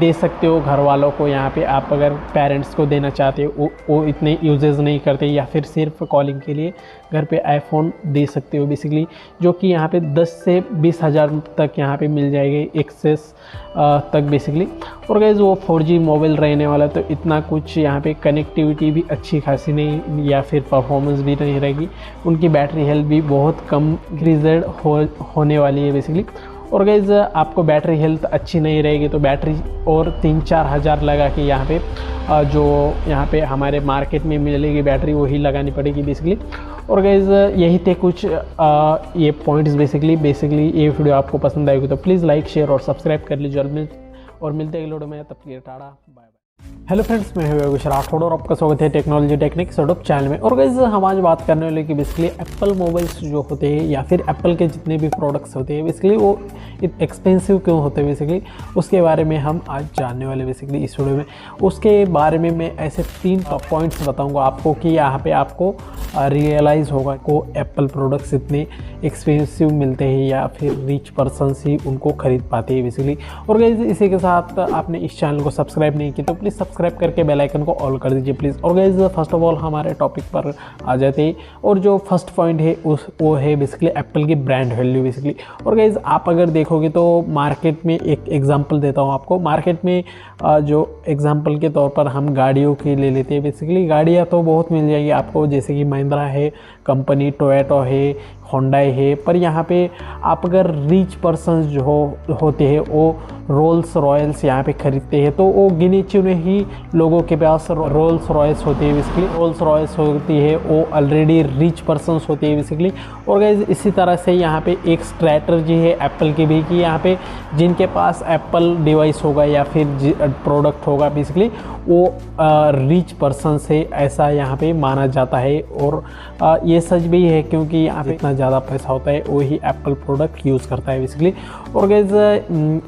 दे सकते हो घर वालों को। यहाँ पे आप अगर पेरेंट्स को देना चाहते हो वो इतने यूजेस नहीं करते, या फिर सिर्फ कॉलिंग के लिए घर पे iPhone दे सकते हो बेसिकली, जो कि यहाँ पे 10 से 20 हज़ार तक यहाँ पे मिल जाएगी XS तक बेसिकली। और गाइस वो 4G मोबाइल रहने वाला, तो इतना कुछ यहाँ पे कनेक्टिविटी भी अच्छी खासी नहीं या फिर परफॉर्मेंस भी नहीं रहेगी, उनकी बैटरी हेल्थ भी बहुत कम इंक्रीज़ड होने वाली है बेसिकली। और गाइस आपको बैटरी हेल्थ अच्छी नहीं रहेगी तो बैटरी और 3-4 हज़ार लगा के यहाँ पे जो यहाँ पे हमारे मार्केट में मिलेगी बैटरी वही लगानी पड़ेगी बेसिकली। और गाइस यही थे कुछ ये पॉइंट्स बेसिकली ये वीडियो आपको पसंद आएगी तो प्लीज़ लाइक शेयर और सब्सक्राइब कर लीजिए, और मिलते हैं अगले वीडियो में, तब तक के लिए tata bye bye. Hello friends, मैं हूं योगेश राठौड़ और आपका स्वागत है टेक्नोलॉजी टेक्निक्स यूट्यूब चैनल में। और गाइस हम आज बात करने वाले कि बेसिकली एप्पल मोबाइल्स जो होते हैं या फिर एप्पल के जितने भी प्रोडक्ट्स होते हैं बेसिकली वो एक्सपेंसिव क्यों होते हैं बेसिकली, उसके बारे में हम आज जानने वाले बेसिकली इस वीडियो में। उसके बारे में मैं ऐसे 3 पॉइंट्स बताऊँगा आपको कि यहाँ पर आपको रियलाइज़ होगा को एप्पल प्रोडक्ट्स इतने एक्सपेंसिव मिलते हैं या फिर रिच पर्सन्स ही उनको खरीद पाते हैं बेसिकली। और गाइस इसी के साथ आपने इस चैनल को सब्सक्राइब नहीं किया तो प्लीज़ सब्सक्राइब करके बेल आइकन को ऑल कर दीजिए प्लीज़। और गाइस फर्स्ट ऑफ ऑल हमारे टॉपिक पर आ जाते हैं, और जो फर्स्ट पॉइंट है वो है बेसिकली एप्पल की ब्रांड वैल्यू बेसिकली। और गाइस आप अगर देखोगे तो मार्केट में एक एग्जांपल देता हूँ आपको, मार्केट में जो एग्जांपल के तौर पर हम गाड़ियों की ले लेते हैं बेसिकली। गाड़ियाँ तो बहुत मिल जाएगी आपको, जैसे कि महिंद्रा है कंपनी, टोयोटा है, होंडाई है, पर यहाँ पे आप अगर रिच पर्सन्स जो होते हैं वो रोल्स रॉयल्स यहाँ पे ख़रीदते हैं, तो वो गिने चुने ही लोगों के पास रोल्स रॉयल्स होती है बेसिकली। रोल्स रॉयल्स होती है वो ऑलरेडी रिच पर्सन्स होती है बेसिकली। और गाइस इसी तरह से यहाँ पे एक स्ट्रैटर्जी है एप्पल की भी कि यहाँ पे जिनके पास एप्पल डिवाइस होगा या फिर प्रोडक्ट होगा बेसिकली वो रिच पर्सन से ऐसा यहाँ पे माना जाता है। और ये सच भी है, क्योंकि यहाँ पे इतना ज़्यादा पैसा होता है वही एप्पल प्रोडक्ट यूज़ करता है बेसिकली। और गाइस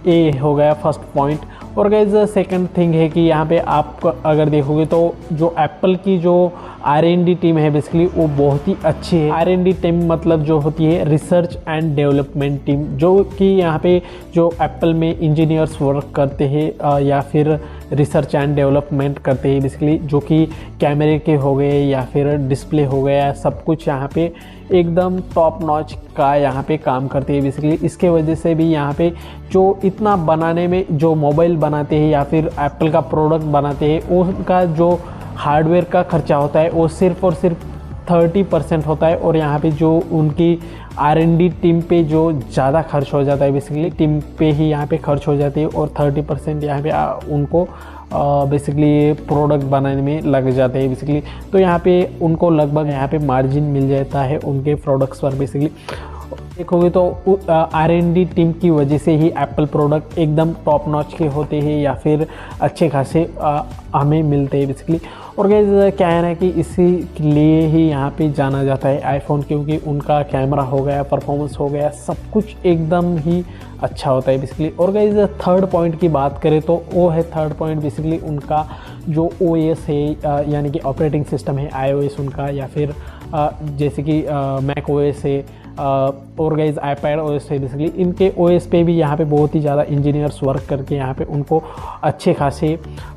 ये हो गया फर्स्ट पॉइंट। और गाइस सेकंड थिंग है कि यहाँ पे आप अगर देखोगे तो जो एप्पल की जो R&D टीम है बेसिकली वो बहुत ही अच्छी है। R&D टीम मतलब जो होती है रिसर्च एंड डेवलपमेंट टीम, जो कि यहाँ पे जो एप्पल में इंजीनियर्स वर्क करते हैं या फिर रिसर्च एंड डेवलपमेंट करते हैं बेसिकली, जो कि कैमरे के हो गए या फिर डिस्प्ले हो गया, सब कुछ यहाँ पे एकदम टॉप नॉच का यहाँ पे काम करते हैं बेसिकली। इसके वजह से भी यहाँ पे जो इतना बनाने में जो मोबाइल बनाते हैं या फिर एप्पल का प्रोडक्ट बनाते हैं उनका जो हार्डवेयर का खर्चा होता है वो सिर्फ और सिर्फ 30% होता है, और यहाँ पे जो उनकी R&D टीम पे जो ज़्यादा खर्च हो जाता है, बेसिकली टीम पे ही यहाँ पे खर्च हो जाती है, और 30% यहाँ पे उनको बेसिकली प्रोडक्ट बनाने में लग जाते हैं बेसिकली। तो यहाँ पे उनको लगभग यहाँ पे मार्जिन मिल जाता है उनके प्रोडक्ट्स पर बेसिकली। देखोगे तो R&D टीम की वजह से ही एप्पल प्रोडक्ट एकदम टॉप नॉच के होते हैं या फिर अच्छे खासे हमें मिलते हैं बेसिकली। और गाइस क्या है ना कि इसी लिए ही यहाँ पे जाना जाता है आईफोन, क्योंकि उनका कैमरा हो गया, परफॉर्मेंस हो गया, सब कुछ एकदम ही अच्छा होता है बेसिकली। और गाइस थर्ड पॉइंट की बात करें तो वो है थर्ड पॉइंट बेसिकली उनका जो OS है, यानी कि ऑपरेटिंग सिस्टम है iOS उनका, या फिर जैसे कि मैक OS है और गाइस आईपैड OS है बेसिकली। इनके OS पे भी यहाँ पे बहुत ही ज़्यादा इंजीनियर्स वर्क करके यहाँ पे उनको अच्छे खासे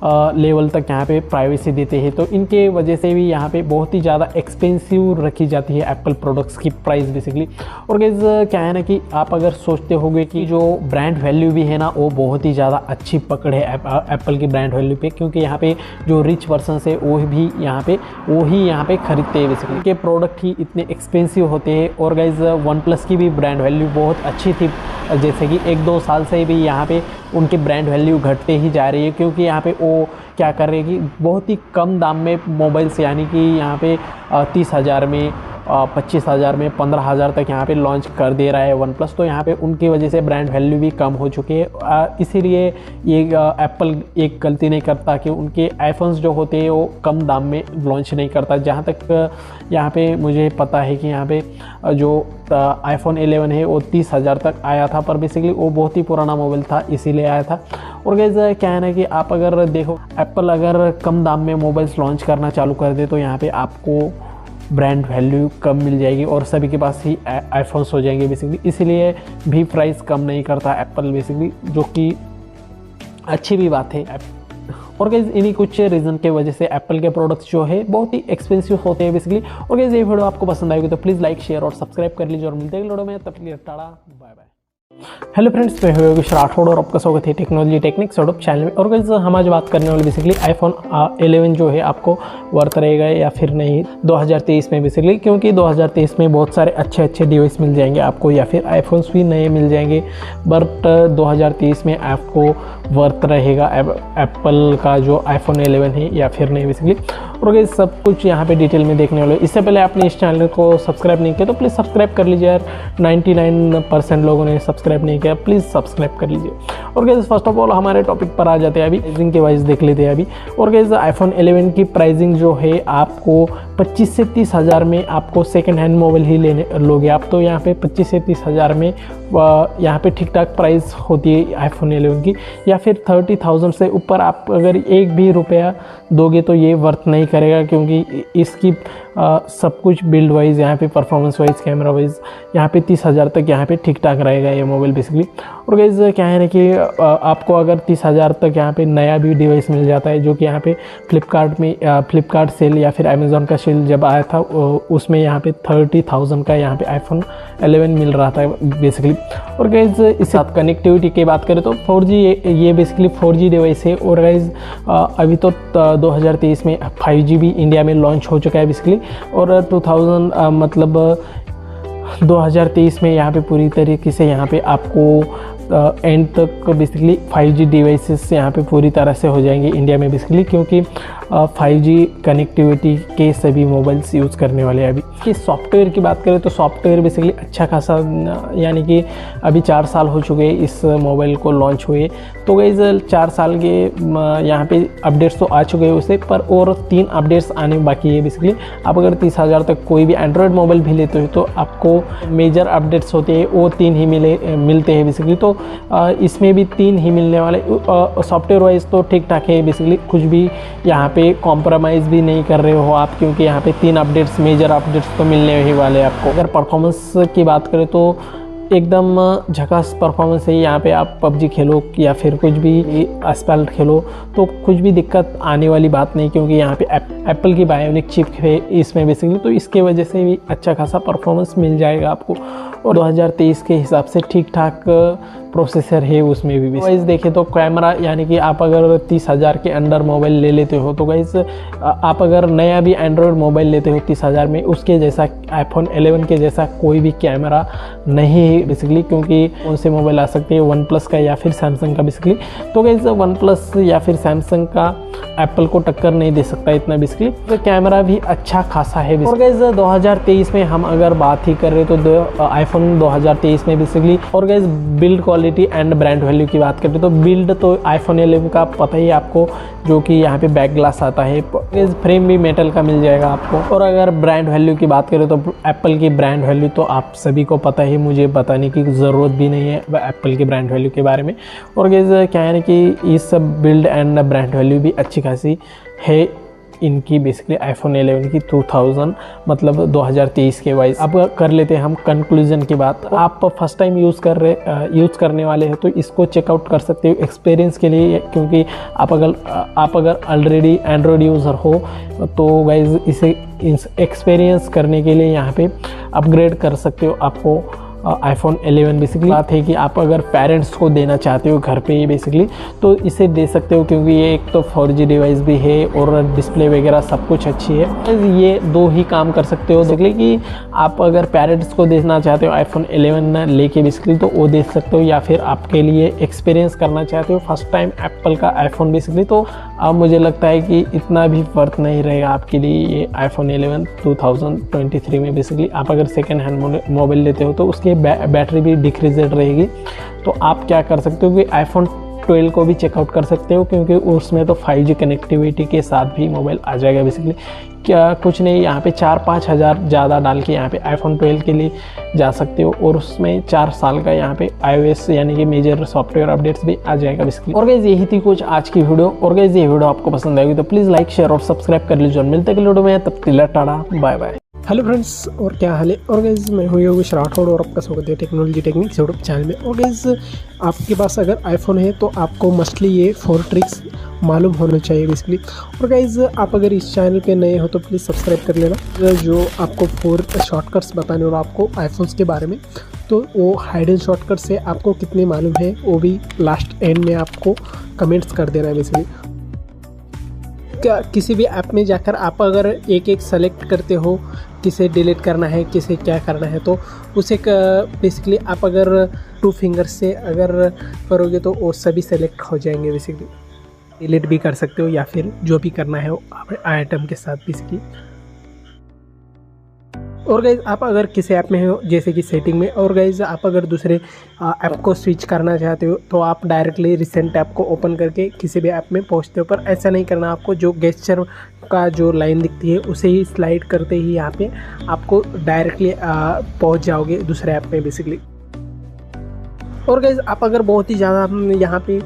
लेवल तक यहाँ पे प्राइवेसी देते हैं। तो इनके वजह से भी यहाँ पे बहुत ही ज़्यादा एक्सपेंसिव रखी जाती है एप्पल प्रोडक्ट्स की प्राइस बेसिकली। और गाइस क्या है ना कि आप अगर सोचते होंगे कि जो ब्रांड वैल्यू भी है ना वो बहुत ही ज़्यादा अच्छी पकड़ है एप्पल की ब्रांड वैल्यू पे, क्योंकि यहाँ पे जो रिच पर्सन है वो भी यहाँ पे खरीदते हैं बेसिकली। के प्रोडक्ट ही इतने एक्सपेंसिव होते हैं। और गाइस वन प्लस की भी ब्रांड वैल्यू बहुत अच्छी थी, जैसे कि 1-2 साल से भी यहाँ पे उनकी ब्रांड वैल्यू घटते ही जा रही है, क्योंकि यहाँ पे वो क्या कर रहे हैं कि बहुत ही कम दाम में मोबाइल्स, यानी कि यहाँ पे 30,000 में 25,000 में 15,000 तक यहाँ पे लॉन्च कर दे रहा है वन प्लस। तो यहाँ पे उनकी वजह से ब्रांड वैल्यू भी कम हो चुकी है। इसीलिए ये एप्पल एक गलती नहीं करता कि उनके आईफोन्स जो होते हैं वो कम दाम में लॉन्च नहीं करता। जहाँ तक यहाँ पे मुझे पता है कि यहाँ पे जो आईफोन 11 है वो 30,000 तक आया था, पर बेसिकली वो बहुत ही पुराना मोबाइल था इसीलिए आया था। और गाइस क्या है ना कि आप अगर देखो एप्पल अगर कम दाम में मोबाइल्स लॉन्च करना चालू कर दे तो यहाँ पे आपको ब्रांड वैल्यू कम मिल जाएगी और सभी के पास ही आईफोन्स हो जाएंगे बेसिकली। इसीलिए भी प्राइस कम नहीं करता एप्पल बेसिकली, जो कि अच्छी भी बात है। और गाइस इन्हीं कुछ रीज़न के वजह से एप्पल के प्रोडक्ट्स जो है बहुत ही एक्सपेंसिव होते हैं बेसिकली। और गाइस ये वीडियो आपको पसंद आएगी तो प्लीज़ लाइक शेयर और सब्सक्राइब कर लीजिए, और मिलते हैं वीडियो में, तब तक के लिए tata bye bye. Hello friends, मैं योगेश राठौड़ और आपका स्वागत है टेक्नोलॉजी टेक्निक्स यूट्यूब चैनल में। और गाइस हम आज बात करने वाले बेसिकली आईफोन 11 जो है आपको वर्थ रहेगा या फिर नहीं 2023 में बेसिकली, क्योंकि 2023 में बहुत सारे अच्छे डिवाइस मिल जाएंगे आपको, या फिर आईफोन्स भी नए मिल जाएंगे। बट 2023 में आपको वर्थ रहेगा एप्पल का जो आईफोन 11 है या फिर नहीं बेसिकली। और गाइस सब कुछ यहाँ पे डिटेल में देखने वाले। इससे पहले आपने इस चैनल को सब्सक्राइब नहीं किया तो प्लीज़ सब्सक्राइब कर लीजिए यार। 99% लोगों ने सब्सक्राइब नहीं किया, प्लीज़ सब्सक्राइब कर लीजिए। और गाइस फर्स्ट ऑफ ऑल हमारे टॉपिक पर आ जाते हैं अभी, प्राइसिंग के वाइज देख लेते हैं अभी। और गाइस आईफोन 11 की प्राइसिंग जो है आपको 25 से 30 हज़ार में आपको सेकेंड हैंड मोबाइल ही लेने लोगे आप, तो यहाँ पे 25 से 30 हज़ार में यहाँ पे ठीक ठाक प्राइस होती है आईफोन 11 की। या फिर 30,000 से ऊपर आप अगर एक भी रुपया दोगे तो ये वर्थ नहीं करेगा, क्योंकि इसकी सब कुछ बिल्ड वाइज, यहाँ पे परफॉर्मेंस वाइज, कैमरा वाइज यहाँ पे 30,000 तक यहाँ पे ठीक ठाक रहेगा ये मोबाइल बेसिकली। और गाइस क्या है ना कि आपको अगर 30,000 तक यहाँ पे नया भी डिवाइस मिल जाता है, जो कि यहाँ पे फ्लिपकार्ट सेल या फिर अमेज़ॉन का सेल जब आया था उसमें यहाँ पे 30,000 का यहाँ पे आईफोन 11 मिल रहा था बेसिकली। और गाइस इसके साथ कनेक्टिविटी की बात करें तो 4G ये बेसिकली 4G डिवाइस है। और गाइस अभी तो 2023 में 5G भी इंडिया में लॉन्च हो चुका है बेसिकली। और 2023 में यहाँ पे पूरी तरीके से यहाँ पे आपको एंड तक बेसिकली 5G डिवाइसेस यहाँ पे पूरी तरह से हो जाएंगे इंडिया में बेसिकली, क्योंकि 5G कनेक्टिविटी के सभी मोबाइल्स यूज़ करने वाले हैं अभी। कि सॉफ्टवेयर की बात करें तो सॉफ्टवेयर बेसिकली अच्छा खासा, यानी कि अभी 4 साल हो चुके हैं इस मोबाइल को लॉन्च हुए। तो गाइस 4 साल के यहाँ पे अपडेट्स तो आ चुके हैं उसे, पर और 3 अपडेट्स आने बाकी है बेसिकली। आप अगर 30,000 तक कोई भी एंड्रॉयड मोबाइल भी लेते हो तो आपको मेजर अपडेट्स होते हैं वो 3 ही मिलते हैं बेसिकली। तो इसमें भी 3 ही मिलने वाले। सॉफ्टवेयर वाइज तो ठीक ठाक है बेसिकली, कुछ भी यहाँ पे कॉम्प्रोमाइज़ भी नहीं कर रहे हो आप, क्योंकि यहाँ पे 3 अपडेट्स, मेजर अपडेट्स तो मिलने ही वाले आपको। अगर परफॉर्मेंस की बात करें तो एकदम झकास परफॉर्मेंस है। यहाँ पे आप PUBG खेलो या फिर कुछ भी एस्फाल्ट खेलो तो कुछ भी दिक्कत आने वाली बात नहीं, क्योंकि यहाँ पे एप्पल की बायोनिक चिप है इसमें बेसिकली, तो इसके वजह से भी अच्छा खासा परफॉर्मेंस मिल जाएगा आपको। और 2023 के हिसाब से ठीक ठाक प्रोसेसर है उसमें भी। गाइस देखें तो कैमरा यानी कि आप अगर 30,000 के अंडर मोबाइल ले लेते हो तो गाइस आप अगर नया भी एंड्रॉयड मोबाइल लेते हो 30,000 में, उसके जैसा आईफोन 11 के जैसा कोई भी कैमरा नहीं है बेसिकली, क्योंकि कौन से मोबाइल आ सकते हैं वन प्लस का या फिर सैमसंग का बेसिकली। तो गाइस वन प्लस या फिर सैमसंग का एप्पल को टक्कर नहीं दे सकता इतना बेसिकली। तो कैमरा भी अच्छा खासा है। और गाइस 2023 में हम अगर बात ही कर रहे तो आईफोन 2023 में बेसिकली। और guys build quality and brand value की बात करें तो बिल्ड तो आईफोन 11 का पता ही आपको, जो कि यहाँ पे बैक ग्लास आता है, इस फ्रेम भी मेटल का मिल जाएगा आपको। और अगर ब्रांड वैल्यू की बात करें तो एप्पल की ब्रांड वैल्यू तो आप सभी को पता ही, मुझे बताने की ज़रूरत भी नहीं है एप्पल की ब्रांड वैल्यू के बारे में। और गाइस क्या है कि इस सब बिल्ड एंड ब्रांड वैल्यू भी अच्छी खासी है इनकी बेसिकली आईफोन 11 की 2023 के वाइज। अब कर लेते हैं हम कंक्लूजन की बात। आप फर्स्ट टाइम यूज़ करने वाले हैं तो इसको चेकआउट कर सकते हो एक्सपीरियंस के लिए, क्योंकि आप अगर ऑलरेडी एंड्रॉयड यूज़र हो तो गाइज इसे एक्सपीरियंस करने के लिए यहाँ पे अपग्रेड कर सकते हो आपको आईफोन 11 बेसिकली। बात है कि आप अगर पेरेंट्स को देना चाहते हो घर पे बेसिकली तो इसे दे सकते हो, क्योंकि ये एक तो 4G डिवाइस भी है और डिस्प्ले वगैरह सब कुछ अच्छी है। ये दो ही काम कर सकते हो बेसिकली कि आप अगर पेरेंट्स को देना चाहते हो आईफोन 11 लेके बेसिकली तो वो दे सकते हो, या फिर आपके लिए एक्सपीरियंस करना चाहते हो फर्स्ट टाइम एप्पल का आईफोन बेसिकली, तो अब मुझे लगता है कि इतना भी वर्थ नहीं रहेगा आपके लिए ये आईफोन 11 2023 में बेसिकली। आप अगर सेकेंड हैंड मोबाइल लेते हो तो उसके बैटरी भी डिक्रीजेड रहेगी। तो आप क्या कर सकते हो कि आईफोन 12 को भी चेकआउट कर सकते हो, क्योंकि उसमें तो 5G कनेक्टिविटी के साथ भी मोबाइल आ जाएगा बेसिकली। क्या कुछ नहीं, यहाँ पे 4-5 हज़ार ज़्यादा डाल के यहाँ पे आईफोन 12 के लिए जा सकते हो, और उसमें 4 साल का यहाँ पे iOS यानी कि मेजर सॉफ्टवेयर अपडेट्स भी आ जाएगा बेसिकली। और गाइस यही थी कुछ आज की वीडियो। और गाइस ये वीडियो आपको पसंद आएगी तो प्लीज़ लाइक शेयर और सब्सक्राइब कर लीजिए। मिलते हैं वीडियो में, तब तक tata bye bye. Hello friends, और क्या हाल है। और गाइस मैं हूँ योगेश राठौड़ और आपका स्वागत है टेक्नोलॉजी टेक्निक्स यूट्यूब चैनल में। और गाइस आपके पास अगर आईफोन है तो आपको मस्टली ये 4 ट्रिक्स मालूम होना चाहिए बेसिकली। और गाइस आप अगर इस चैनल पे नए हो तो प्लीज़ सब्सक्राइब कर लेना। जो आपको 4 शॉर्टकट्स बताने और आपको आईफोन्स के बारे में, तो वो हाइडन शॉर्टकट से आपको कितने मालूम है वो भी लास्ट एंड में आपको कमेंट्स कर देना है बेसिकली। क्या किसी भी ऐप में जाकर आप अगर एक एक सेलेक्ट करते हो, किसे डिलीट करना है, किसे क्या करना है, तो उसे बेसिकली आप अगर 2 फिंगर्स से अगर करोगे तो वो सभी सेलेक्ट हो जाएंगे बेसिकली। डिलीट भी कर सकते हो या फिर जो भी करना है वो आइटम के साथ बेसिकली। और गाइज आप अगर किसी ऐप में हो जैसे कि सेटिंग में, और गाइज आप अगर दूसरे ऐप को स्विच करना चाहते हो तो आप डायरेक्टली रिसेंट ऐप को ओपन करके किसी भी ऐप में पहुंचते हो। पर ऐसा नहीं करना, आपको जो गेस्चर का जो लाइन दिखती है उसे ही स्लाइड करते ही यहाँ पे आपको डायरेक्टली पहुंच जाओगे दूसरे ऐप में बेसिकली। और गाइज आप अगर बहुत ही ज़्यादा यहाँ पे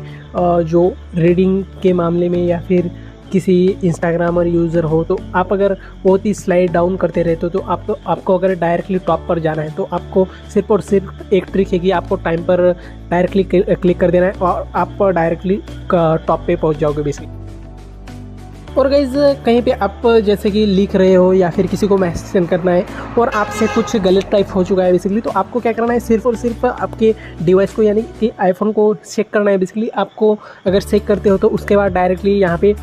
जो रीडिंग के मामले में या फिर किसी इंस्टाग्रामर यूज़र हो तो आप अगर बहुत ही स्लाइड डाउन करते रहते हो तो आपको अगर डायरेक्टली टॉप पर जाना है तो आपको सिर्फ और सिर्फ एक ट्रिक है कि आपको टाइम पर डायरेक्टली क्लिक कर देना है और आप डायरेक्टली टॉप पे पहुंच जाओगे बेसिकली। और गाइज कहीं पे आप जैसे कि लिख रहे हो या फिर किसी को मैसेज सेंड करना है और आपसे कुछ गलत टाइप हो चुका है बेसिकली, तो आपको क्या करना है, सिर्फ और सिर्फ आपके डिवाइस को यानी कि आईफोन को चेक करना है बेसिकली। आपको अगर चेक करते हो तो उसके बाद डायरेक्टली यहाँ पे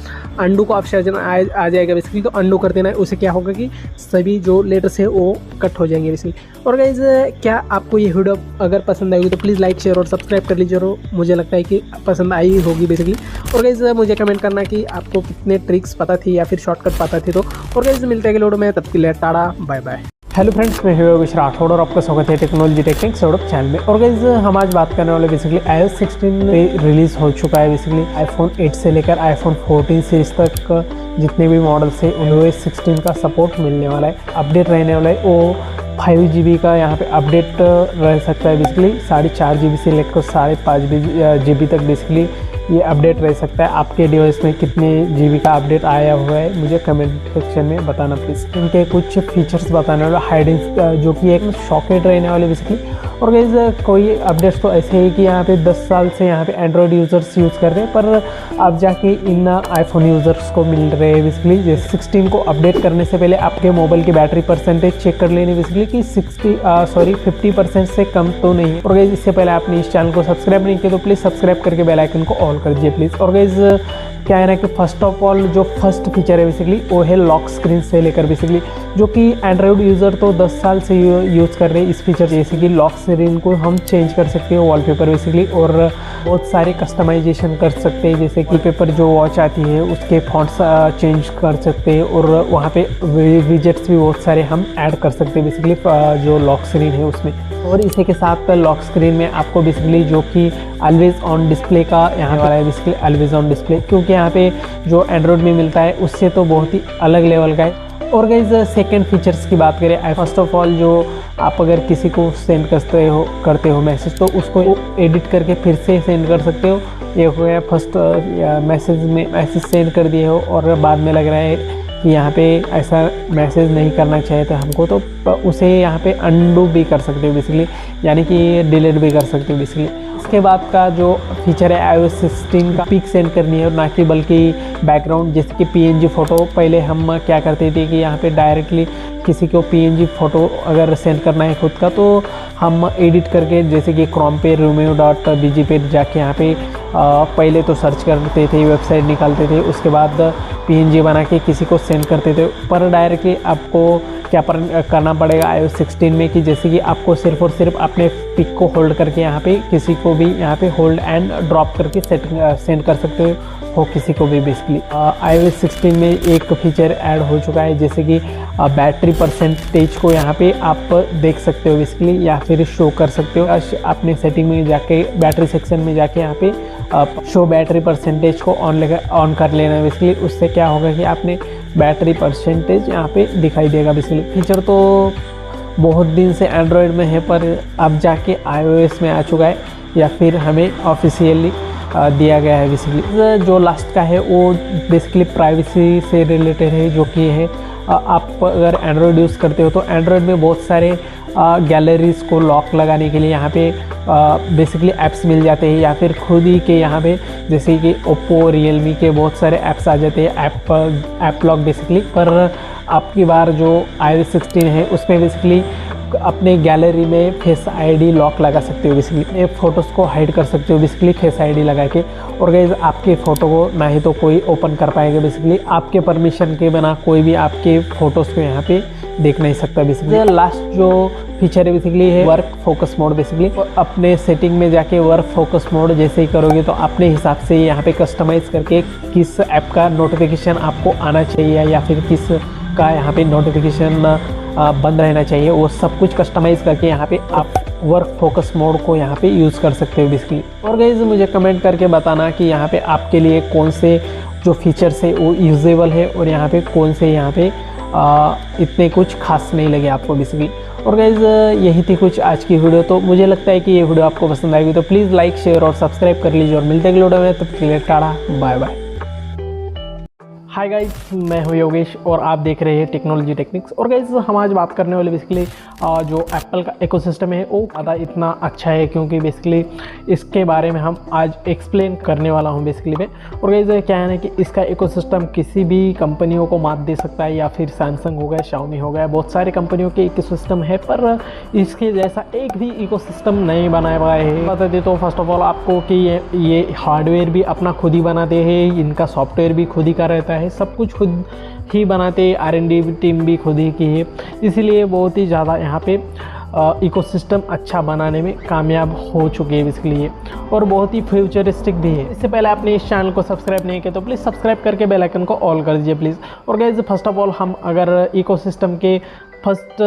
अंडू का ऑप्शन आ जाएगा बेसिकली, तो अंडू कर देना है। उससे क्या होगा कि सभी जो लेटर्स है वो कट हो जाएंगे बेसिकली। और गाइज क्या आपको ये वीडियो अगर पसंद आएगी तो प्लीज़ लाइक शेयर और सब्सक्राइब कर लीजिए, और मुझे लगता है कि पसंद आई होगी बेसिकली। और गाइज मुझे कमेंट करना कि आपको कितने ट्रिक्स पता थी या फिर शॉर्टकट पता थी। तो और गाइस मिलते हैं अगले वीडियो में, तब तक के लिए tata bye bye. Hello friends, मैं योगेश राठौड़ और आपका स्वागत है टेक्नोलॉजी टेक्निक्स यूट्यूब चैनल में। और गाइस हम आज बात करने वाले बेसिकली iOS 16 रिलीज़ हो चुका है बेसिकली। आईफोन 8 से लेकर आईफोन 14 सीरीज तक जितने भी मॉडल्स हैं iOS 16 का सपोर्ट मिलने वाला है। अपडेट रहने वाला है वो 5GB का यहाँ पे अपडेट रह सकता है बेसिकली। 4.5 GB से लेकर 5.5 GB तक बेसिकली ये अपडेट रह सकता है। आपके डिवाइस में कितने जीबी का अपडेट आया हुआ है मुझे कमेंट सेक्शन में बताना प्लीज़। इनके कुछ फीचर्स बताने वाले हाइडिंग जो कि एक सॉकेट रहने वाले बेसिकली। और गाइस कोई अपडेट्स तो ऐसे ही कि यहाँ पे 10 साल से यहाँ पे एंड्रॉयड यूज़र्स यूज़ कर रहे हैं, पर अब जाके इन आईफोन यूज़र्स को मिल रहे हैं बेसिकली। जैसे 16 को अपडेट करने से पहले आपके मोबाइल की बैटरी परसेंटेज चेक कर लेनी बेसिकली कि 50% से कम तो नहीं है। और गाइस इससे पहले आपने इस चैनल को सब्सक्राइब नहीं किया तो प्लीज़ सब्सक्राइब करके बेल आइकन को ऑल कर दीजिए प्लीज़। और गाइस क्या है ना कि फर्स्ट ऑफ ऑल जो फर्स्ट फीचर है बेसिकली वो है लॉक स्क्रीन से लेकर बेसिकली, जो कि एंड्रॉयड यूज़र तो 10 साल से यूज़ कर रहे हैं इस फीचर। जैसे कि लॉक स्क्रीन को हम चेंज कर सकते हैं वॉलपेपर बेसिकली, और बहुत सारे कस्टमाइजेशन कर सकते हैं। जैसे कि पेपर जो वॉच आती है उसके फॉन्ट्स चेंज कर सकते हैं, और वहाँ पे विजेट्स भी बहुत सारे हम ऐड कर सकते हैं बेसिकली जो लॉक स्क्रीन है उसमें। और इसी के साथ लॉक स्क्रीन में आपको बेसिकली जो कि ऑलवेज ऑन डिस्प्ले का यहाँ वाला है बेसिकली, ऑलवेज ऑन डिस्प्ले, क्योंकि यहाँ पे जो एंड्रॉयड में मिलता है उससे तो बहुत ही अलग लेवल का है। और गाइस सेकंड फीचर्स की बात करें, फर्स्ट ऑफ ऑल जो आप अगर किसी को सेंड करते हो मैसेज तो उसको एडिट करके फिर से सेंड कर सकते हो। ये हो गया फर्स्ट मैसेज सेंड कर दिए हो और बाद में लग रहा है कि यहाँ पे ऐसा मैसेज नहीं करना चाहिए था हमको, तो उसे यहाँ पे अंडू भी कर सकते हो बेसिकली, यानी कि डिलीट भी कर सकते हो बेसिकली। इसके बाद का जो फीचर है iOS 16 का पिक सेंड करनी है और ना कि बल्कि बैकग्राउंड, जैसे कि PNG फ़ोटो। पहले हम क्या करते थे कि यहाँ पे डायरेक्टली किसी को PNG फ़ोटो अगर सेंड करना है खुद का तो हम एडिट करके जैसे कि क्रोम पे remove.bg पे जाके यहाँ पे पहले तो सर्च करते थे, वेबसाइट निकालते थे, उसके बाद PNG बना के किसी को सेंड करते थे। पर डायरेक्टली आपको क्या करना पड़ेगा iOS 16 में कि जैसे कि आपको सिर्फ और सिर्फ अपने पिक को होल्ड करके यहाँ पे किसी को भी यहाँ पे होल्ड एंड ड्रॉप करके सेंड कर सकते हो किसी को भी बेसिकली। iOS 16 में एक फीचर ऐड हो चुका है जैसे कि बैटरी परसेंटेज को यहाँ पे आप देख सकते हो बेसिकली, या फिर शो कर सकते हो अपने सेटिंग में जाके, बैटरी सेक्शन में जाके यहाँ पे शो बैटरी परसेंटेज को ऑन कर लेना बेसिकली। उससे क्या होगा कि आपने बैटरी परसेंटेज यहाँ पे दिखाई देगा बेसिकली। फीचर तो बहुत दिन से एंड्रॉयड में है पर अब जाके iOS में आ चुका है, या फिर हमें ऑफिशियली दिया गया है बेसिकली। जो लास्ट का है वो बेसिकली प्राइवेसी से रिलेटेड है, जो कि है आप अगर एंड्रॉयड यूज़ करते हो तो एंड्रॉयड में बहुत सारे गैलरीज को लॉक लगाने के लिए यहाँ पे बेसिकली ऐप्स मिल जाते हैं, या फिर खुद ही के यहाँ पे जैसे कि ओप्पो रियलमी के बहुत सारे ऐप्स आ जाते हैं ऐप लॉक बेसिकली। पर आपकी बार जो iOS 16 है उसमें बेसिकली अपने गैलरी में फेस आईडी लॉक लगा सकते हो बेसिकली, फ़ोटोज़ को हाइड कर सकते हो बेसिकली फेस आईडी लगा के। और गाइस आपके फ़ोटो को ना ही तो कोई ओपन कर पाएगा बेसिकली, आपके परमिशन के बिना कोई भी आपके फ़ोटोज़ को यहाँ पे देख नहीं सकता बेसिकली। लास्ट जो फीचर है बेसिकली है वर्क फोकस मोड बेसिकली। अपने सेटिंग में जाके वर्क फोकस मोड जैसे ही करोगे तो अपने हिसाब से यहाँ पे कस्टमाइज़ करके किस ऐप का नोटिफिकेशन आपको आना चाहिए या फिर किस का यहाँ पे नोटिफिकेशन बंद रहना चाहिए, वो सब कुछ कस्टमाइज़ करके यहाँ पे आप वर्क फोकस मोड को यहाँ पे यूज़ कर सकते हो बेसिकली। और गाइस मुझे कमेंट करके बताना कि यहाँ पे आपके लिए कौन से जो फीचर्स है वो यूजेबल है और यहाँ पे कौन से यहाँ पे इतने कुछ खास नहीं लगे आपको बेसिकली। और गाइस यही थी कुछ आज की वीडियो, तो मुझे लगता है कि ये वीडियो आपको पसंद आएगी तो प्लीज़ लाइक शेयर और सब्सक्राइब कर लीजिए और मिलते हैं अगले वीडियो में। तब तक के लिए tata bye bye. Hi guys, मैं हूं योगेश और आप देख रहे हैं टेक्नोलॉजी टेक्निक्स। और गाइस हम आज बात करने वाले बेसिकली जो एप्पल का इकोसिस्टम है वो ज़्यादा इतना अच्छा है, क्योंकि बेसिकली इसके बारे में हम आज एक्सप्लेन करने वाला हूं बेसिकली में। और गाइस क्या है ना कि इसका इकोसिस्टम किसी भी कंपनियों को मात दे सकता है, या फिर सैमसंग हो गया, शाओमी हो गया, बहुत सारे कंपनियों के इकोसिस्टम है, पर इसके जैसा एक भी इकोसिस्टम नहीं बनाया हुआ है। बता दें तो फर्स्ट ऑफ ऑल आपको कि ये हार्डवेयर भी अपना खुद ही बनाते हैं, इनका सॉफ्टवेयर भी खुद ही का रहता है, सब कुछ खुद ही बनाते, R&D टीम भी खुद ही की है, इसीलिए बहुत ही ज़्यादा यहाँ पे इकोसिस्टम अच्छा बनाने में कामयाब हो चुके हैं बेसिकली ये, और बहुत ही फ्यूचरिस्टिक भी है। इससे पहले आपने इस चैनल को सब्सक्राइब नहीं किया तो प्लीज़ सब्सक्राइब करके बेल आइकन को ऑल कर दीजिए प्लीज़। और गाइस फर्स्ट ऑफ ऑल हम अगर इकोसिस्टम के फर्स्ट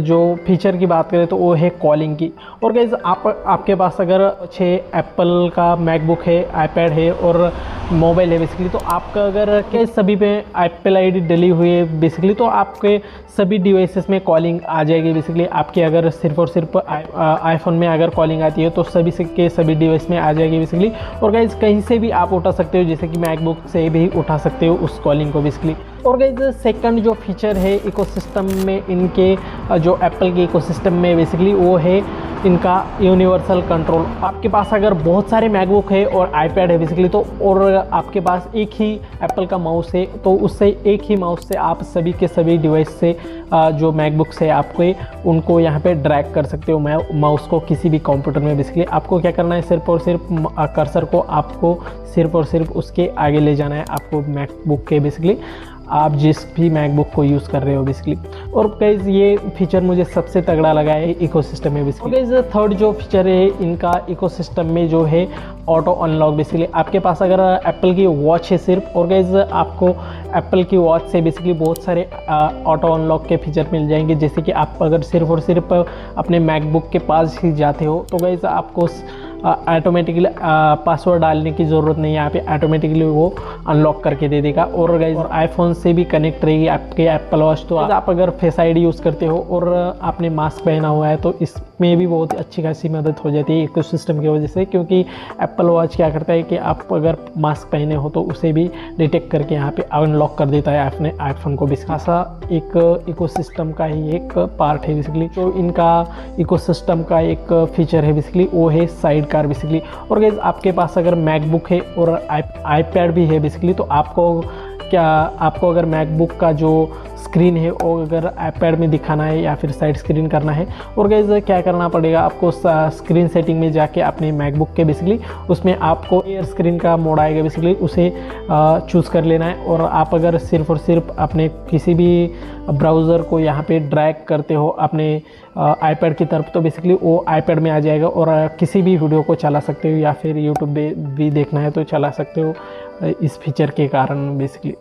जो फीचर की बात करें तो वो है कॉलिंग की। और गाइस आपके पास अगर एप्पल का मैकबुक है, आईपैड है और मोबाइल है बेसिकली, तो आपका अगर के सभी पे एप्पल आईडी डली हुई है बेसिकली, तो आपके सभी डिवाइसेस में कॉलिंग आ जाएगी बेसिकली। आपके अगर सिर्फ और सिर्फ आईफोन में अगर कॉलिंग आती है तो सभी के सभी डिवाइस में आ जाएगी बेसिकली। और गाइज कहीं से भी आप उठा सकते हो, जैसे कि मैकबुक से भी उठा सकते हो उस कॉलिंग को बेसिकली। और गाइज सेकंड जो फीचर है इकोसिस्टम में इनके, जो एप्पल के इकोसिस्टम में बेसिकली, वो है इनका यूनिवर्सल कंट्रोल। आपके पास अगर बहुत सारे मैकबुक है और आईपैड है बेसिकली, तो और आपके पास एक ही एप्पल का माउस है, तो उससे एक ही माउस से आप सभी के सभी डिवाइस से जो मैकबुक से आपको उनको यहाँ पे ड्रैग कर सकते हो माउस को किसी भी कंप्यूटर में बेसिकली। आपको क्या करना है, सिर्फ और सिर्फ कर्सर को आपको सिर्फ और सिर्फ उसके आगे ले जाना है आपको मैकबुक के बेसिकली, आप जिस भी मैकबुक को यूज़ कर रहे हो बेसिकली। और गाइज ये फीचर मुझे सबसे तगड़ा लगा है इकोसिस्टम में बेसिकली। गाइज थर्ड जो फीचर है इनका इकोसिस्टम में जो है ऑटो अनलॉक बेसिकली। आपके पास अगर एप्पल की वॉच है सिर्फ, और गाइज आपको एप्पल की वॉच से बेसिकली बहुत सारे ऑटो अनलॉक के फीचर मिल जाएंगे। जैसे कि आप अगर सिर्फ और सिर्फ अपने मैकबुक के पास ही जाते हो तो गाइज आपको ऑटोमेटिकली पासवर्ड डालने की ज़रूरत नहीं है, यहाँ पे ऑटोमेटिकली वो अनलॉक करके दे देगा। और गाइज आईफोन से भी कनेक्ट रहेगी आपके एप्पल वॉच। तो आप अगर फेस आईडी यूज़ करते हो और आपने मास्क पहना हुआ है तो इसमें भी बहुत अच्छी खासी मदद हो जाती है इकोसिस्टम की वजह से, क्योंकि एप्पल वॉच क्या करता है कि आप अगर मास्क पहने हो तो उसे भी डिटेक्ट करके यहाँ पे अनलॉक कर देता है अपने आईफोन को भी। खासा एक इकोसिस्टम का ही एक पार्ट है बेसिकली। तो इनका इकोसिस्टम का एक फीचर है बेसिकली, वो है साइड कार बेसिकली। और गाइस आपके पास अगर मैकबुक है और आईपैड भी है बेसिकली, तो आपको अगर मैकबुक का जो स्क्रीन है वो अगर आईपैड में दिखाना है या फिर साइड स्क्रीन करना है, और गाइस क्या करना पड़ेगा, आपको स्क्रीन सेटिंग में जाके अपने मैकबुक के बेसिकली उसमें आपको एयर स्क्रीन का मोड आएगा बेसिकली, उसे चूज़ कर लेना है। और आप अगर सिर्फ और सिर्फ अपने किसी भी ब्राउज़र को यहाँ पे ड्रैग करते हो अपने आईपैड की तरफ, तो बेसिकली वो आईपैड में आ जाएगा और किसी भी वीडियो को चला सकते हो या फिर यूट्यूब भी देखना है तो चला सकते हो इस फीचर के कारण बेसिकली।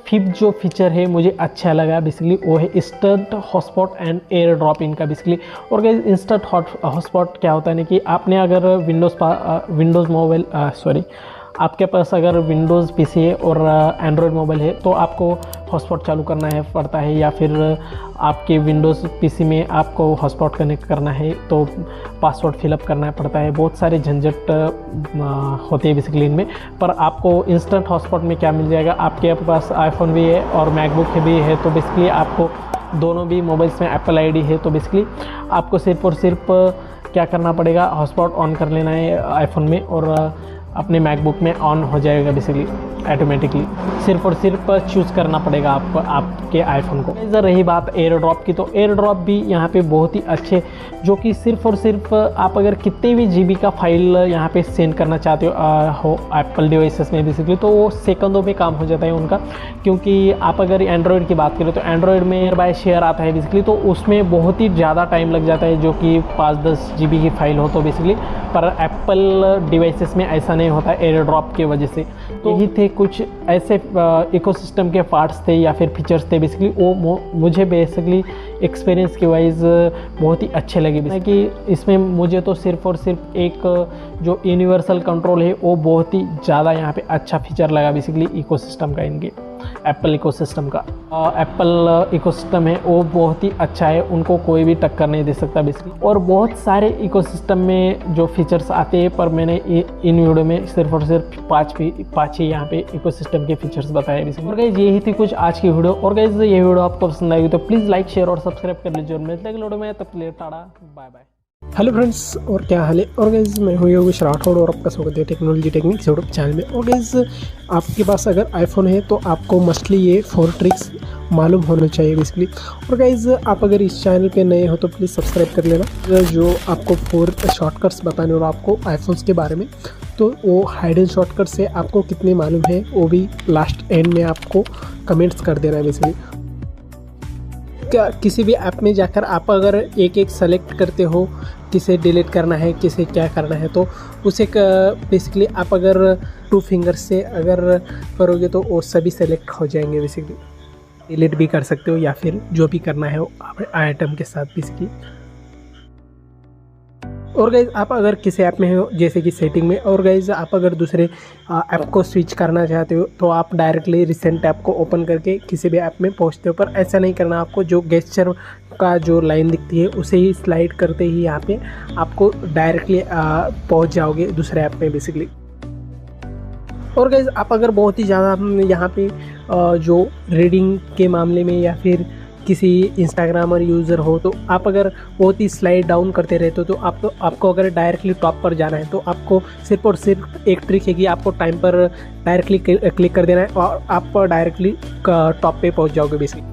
फिफ्थ जो फीचर है मुझे अच्छा लगा बेसिकली, वो है instant hotspot and air drop इनका बेसिकली। और गाइस इंस्टेंट हॉटस्पॉट क्या होता है ना कि आपने अगर विंडोज़ मोबाइल आपके पास अगर विंडोज़ पीसी है और एंड्रॉयड मोबाइल है तो आपको हॉटस्पॉट चालू करना है पड़ता है, या फिर आपके विंडोज़ पीसी में आपको हॉटस्पॉट कनेक्ट करना है तो पासवर्ड फिलअप करना पड़ता है। बहुत सारे झंझट होते हैं बेसिकली इनमें। पर आपको इंस्टेंट हॉटस्पॉट में क्या मिल जाएगा, आपके पास आईफोन भी है और मैकबुक भी है, तो बेसिकली आपको दोनों भी मोबाइल्स में एप्पल आईडी है, तो बेसिकली आपको सिर्फ और सिर्फ क्या करना पड़ेगा, हॉटस्पॉट ऑन कर लेना है आईफोन में और अपने मैकबुक में ऑन हो जाएगा बेसिकली ऑटोमेटिकली। सिर्फ और सिर्फ चूज़ करना पड़ेगा आपको आपके आईफोन को। इधर रही बात एयर ड्रॉप की, तो एयर ड्रॉप भी यहाँ पे बहुत ही अच्छे, जो कि सिर्फ और सिर्फ आप अगर कितने भी जीबी का फाइल यहाँ पे सेंड करना चाहते हो एप्पल डिवाइसेस में बेसिकली, तो वो सेकंडों में काम हो जाता है उनका। क्योंकि आप अगर एंड्रॉयड की बात करें तो एंड्रॉयड में नियर बाय शेयर आता है बेसिकली, तो उसमें बहुत ही ज़्यादा टाइम लग जाता है, जो कि 5-10 जीबी की फाइल हो तो बेसिकली। पर एप्पल डिवाइसेस में ऐसा नहीं होता एयर ड्रॉप की वजह से। तो यही थे कुछ ऐसे इकोसिस्टम के पार्ट्स थे या फिर फीचर्स थे बेसिकली, वो मुझे बेसिकली एक्सपीरियंस के वाइज बहुत ही अच्छे लगे। कि इसमें मुझे तो सिर्फ और सिर्फ एक जो यूनिवर्सल कंट्रोल है वो बहुत ही ज़्यादा यहाँ पे अच्छा फीचर लगा बेसिकली इकोसिस्टम का, इनके एप्पल इकोसिस्टम का। एप्पल इकोसिस्टम है वो बहुत ही अच्छा है, उनको कोई भी टक्कर नहीं दे सकता बेसिकली। और बहुत सारे इकोसिस्टम में जो फीचर्स आते हैं, पर मैंने इन वीडियो में सिर्फ और सिर्फ पाँच ही यहाँ पे इकोसिस्टम के फीचर्स बताए बेसिकली। और गाइस यही थी कुछ आज की वीडियो। और गाइस ये वीडियो आपको पसंद आएगी तो प्लीज़ लाइक शेयर और सब्सक्राइब कर लीजिए। और मिलते हैं अगले वीडियो में, तब तक के लिए tata bye bye. Hello friends, और क्या हाल है। और गाइस मैं हूँ योगेश राठौड़ और आपका स्वागत है टेक्नोलॉजी टेक्निक्स यूट्यूब चैनल में। और गाइस आपके पास अगर आईफोन है तो आपको मस्टली ये 4 ट्रिक्स मालूम होना चाहिए बेसिकली। और गाइस आप अगर इस चैनल पे नए हो तो प्लीज़ सब्सक्राइब कर लेना। जो आपको 4 शॉर्टकट्स बताने और आपको आईफोन्स के बारे में, तो वो हाइडन शॉर्टकट से आपको कितने मालूम है वो भी लास्ट एंड में आपको कमेंट्स कर देना है बेसिकली। क्या किसी भी ऐप में जाकर आप अगर एक एक सेलेक्ट करते हो, किसे डिलीट करना है, किसे क्या करना है, तो उसे बेसिकली आप अगर 2 फिंगर से अगर करोगे तो वो सभी सेलेक्ट हो जाएंगे बेसिकली। डिलीट भी कर सकते हो या फिर जो भी करना है वो आइटम के साथ बेसिकली। और गाइज आप अगर किसी ऐप में हो जैसे कि सेटिंग में, और गाइज आप अगर दूसरे ऐप को स्विच करना चाहते हो तो आप डायरेक्टली रिसेंट ऐप को ओपन करके किसी भी ऐप में पहुंचते हो। पर ऐसा नहीं करना, आपको जो गेस्चर का जो लाइन दिखती है उसे ही स्लाइड करते ही यहाँ पे आपको डायरेक्टली पहुंच जाओगे दूसरे ऐप में बेसिकली। और गाइज आप अगर बहुत ही ज़्यादा यहाँ पे जो रीडिंग के मामले में या फिर किसी इंस्टाग्रामर यूज़र हो तो आप अगर बहुत ही स्लाइड डाउन करते रहते हो तो आपको अगर डायरेक्टली टॉप पर जाना है तो आपको सिर्फ और सिर्फ एक ट्रिक है कि आपको टाइम पर डायरेक्टली क्लिक कर देना है और आप डायरेक्टली टॉप पे पहुंच जाओगे बेसिकली।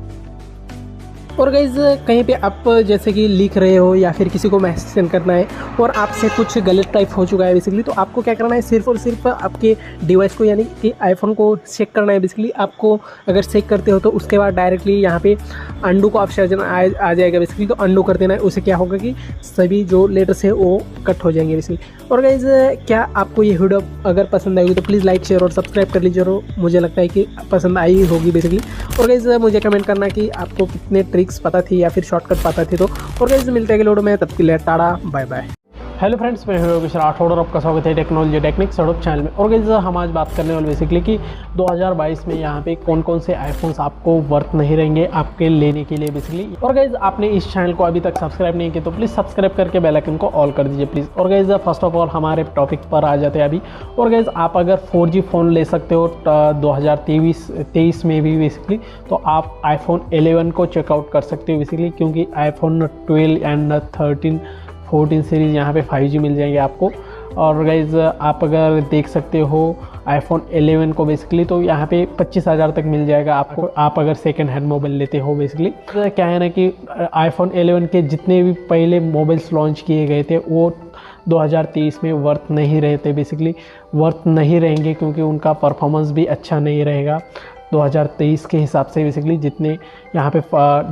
और गाइज कहीं पे आप जैसे कि लिख रहे हो या फिर किसी को मैसेज सेंड करना है और आपसे कुछ गलत टाइप हो चुका है बेसिकली, तो आपको क्या करना है, सिर्फ और सिर्फ आपके डिवाइस को यानी कि आईफोन को चेक करना है बेसिकली। आपको अगर चेक करते हो तो उसके बाद डायरेक्टली यहाँ पे अंडू का ऑप्शन आ जाएगा बेसिकली, तो अंडू कर देना है। उससे क्या होगा कि सभी जो लेटर्स है वो कट हो जाएंगे बेसिकली। और गाइज क्या आपको ये वीडियो अगर पसंद आएगी तो प्लीज़ लाइक शेयर और सब्सक्राइब कर लीजिए, और मुझे लगता है कि पसंद आई होगी बेसिकली। और गाइज मुझे कमेंट करना कि आपको कितने ट्रिक्स पता थी या फिर शॉर्टकट पता थी। तो और गाइज मिलते हैं अगले वीडियो में, तब के लिए tata bye bye. Hello friends, मैं हूं योगेश राठौड़ और आपका स्वागत है टेक्नोलॉजी टेक्निक्स यूट्यूब चैनल में। और गाइस हम आज बात करने वाले बेसिकली कि 2022 में यहाँ पे कौन कौन से आईफोन्स आपको वर्थ नहीं रहेंगे आपके लेने के लिए बेसिकली। और गाइस आपने इस चैनल को अभी तक सब्सक्राइब नहीं किया तो प्लीज़ सब्सक्राइब करके बेल आइकन को ऑल कर दीजिए प्लीज़। और गाइस फर्स्ट ऑफ ऑल हमारे टॉपिक पर आ जाते हैं अभी। और गाइस आप अगर 4G फ़ोन ले सकते हो 2023 में भी बेसिकली, तो आप आईफोन 11 को चेकआउट कर सकते हो बेसिकली, क्योंकि आईफोन 12 एंड 13 14 सीरीज़ यहाँ पे 5G मिल जाएंगे आपको। और गाइज आप अगर देख सकते हो आईफोन 11 को बेसिकली, तो यहाँ पे 25,000 तक मिल जाएगा आपको, आप अगर सेकेंड हैंड मोबाइल लेते हो बेसिकली। तो क्या है ना कि आईफोन 11 के जितने भी पहले मोबाइल्स लॉन्च किए गए थे वो 2023 में वर्थ नहीं रहे थे बेसिकली, वर्थ नहीं रहेंगे क्योंकि उनका परफॉर्मेंस भी अच्छा नहीं रहेगा 2023 के हिसाब से बेसिकली। जितने यहाँ पे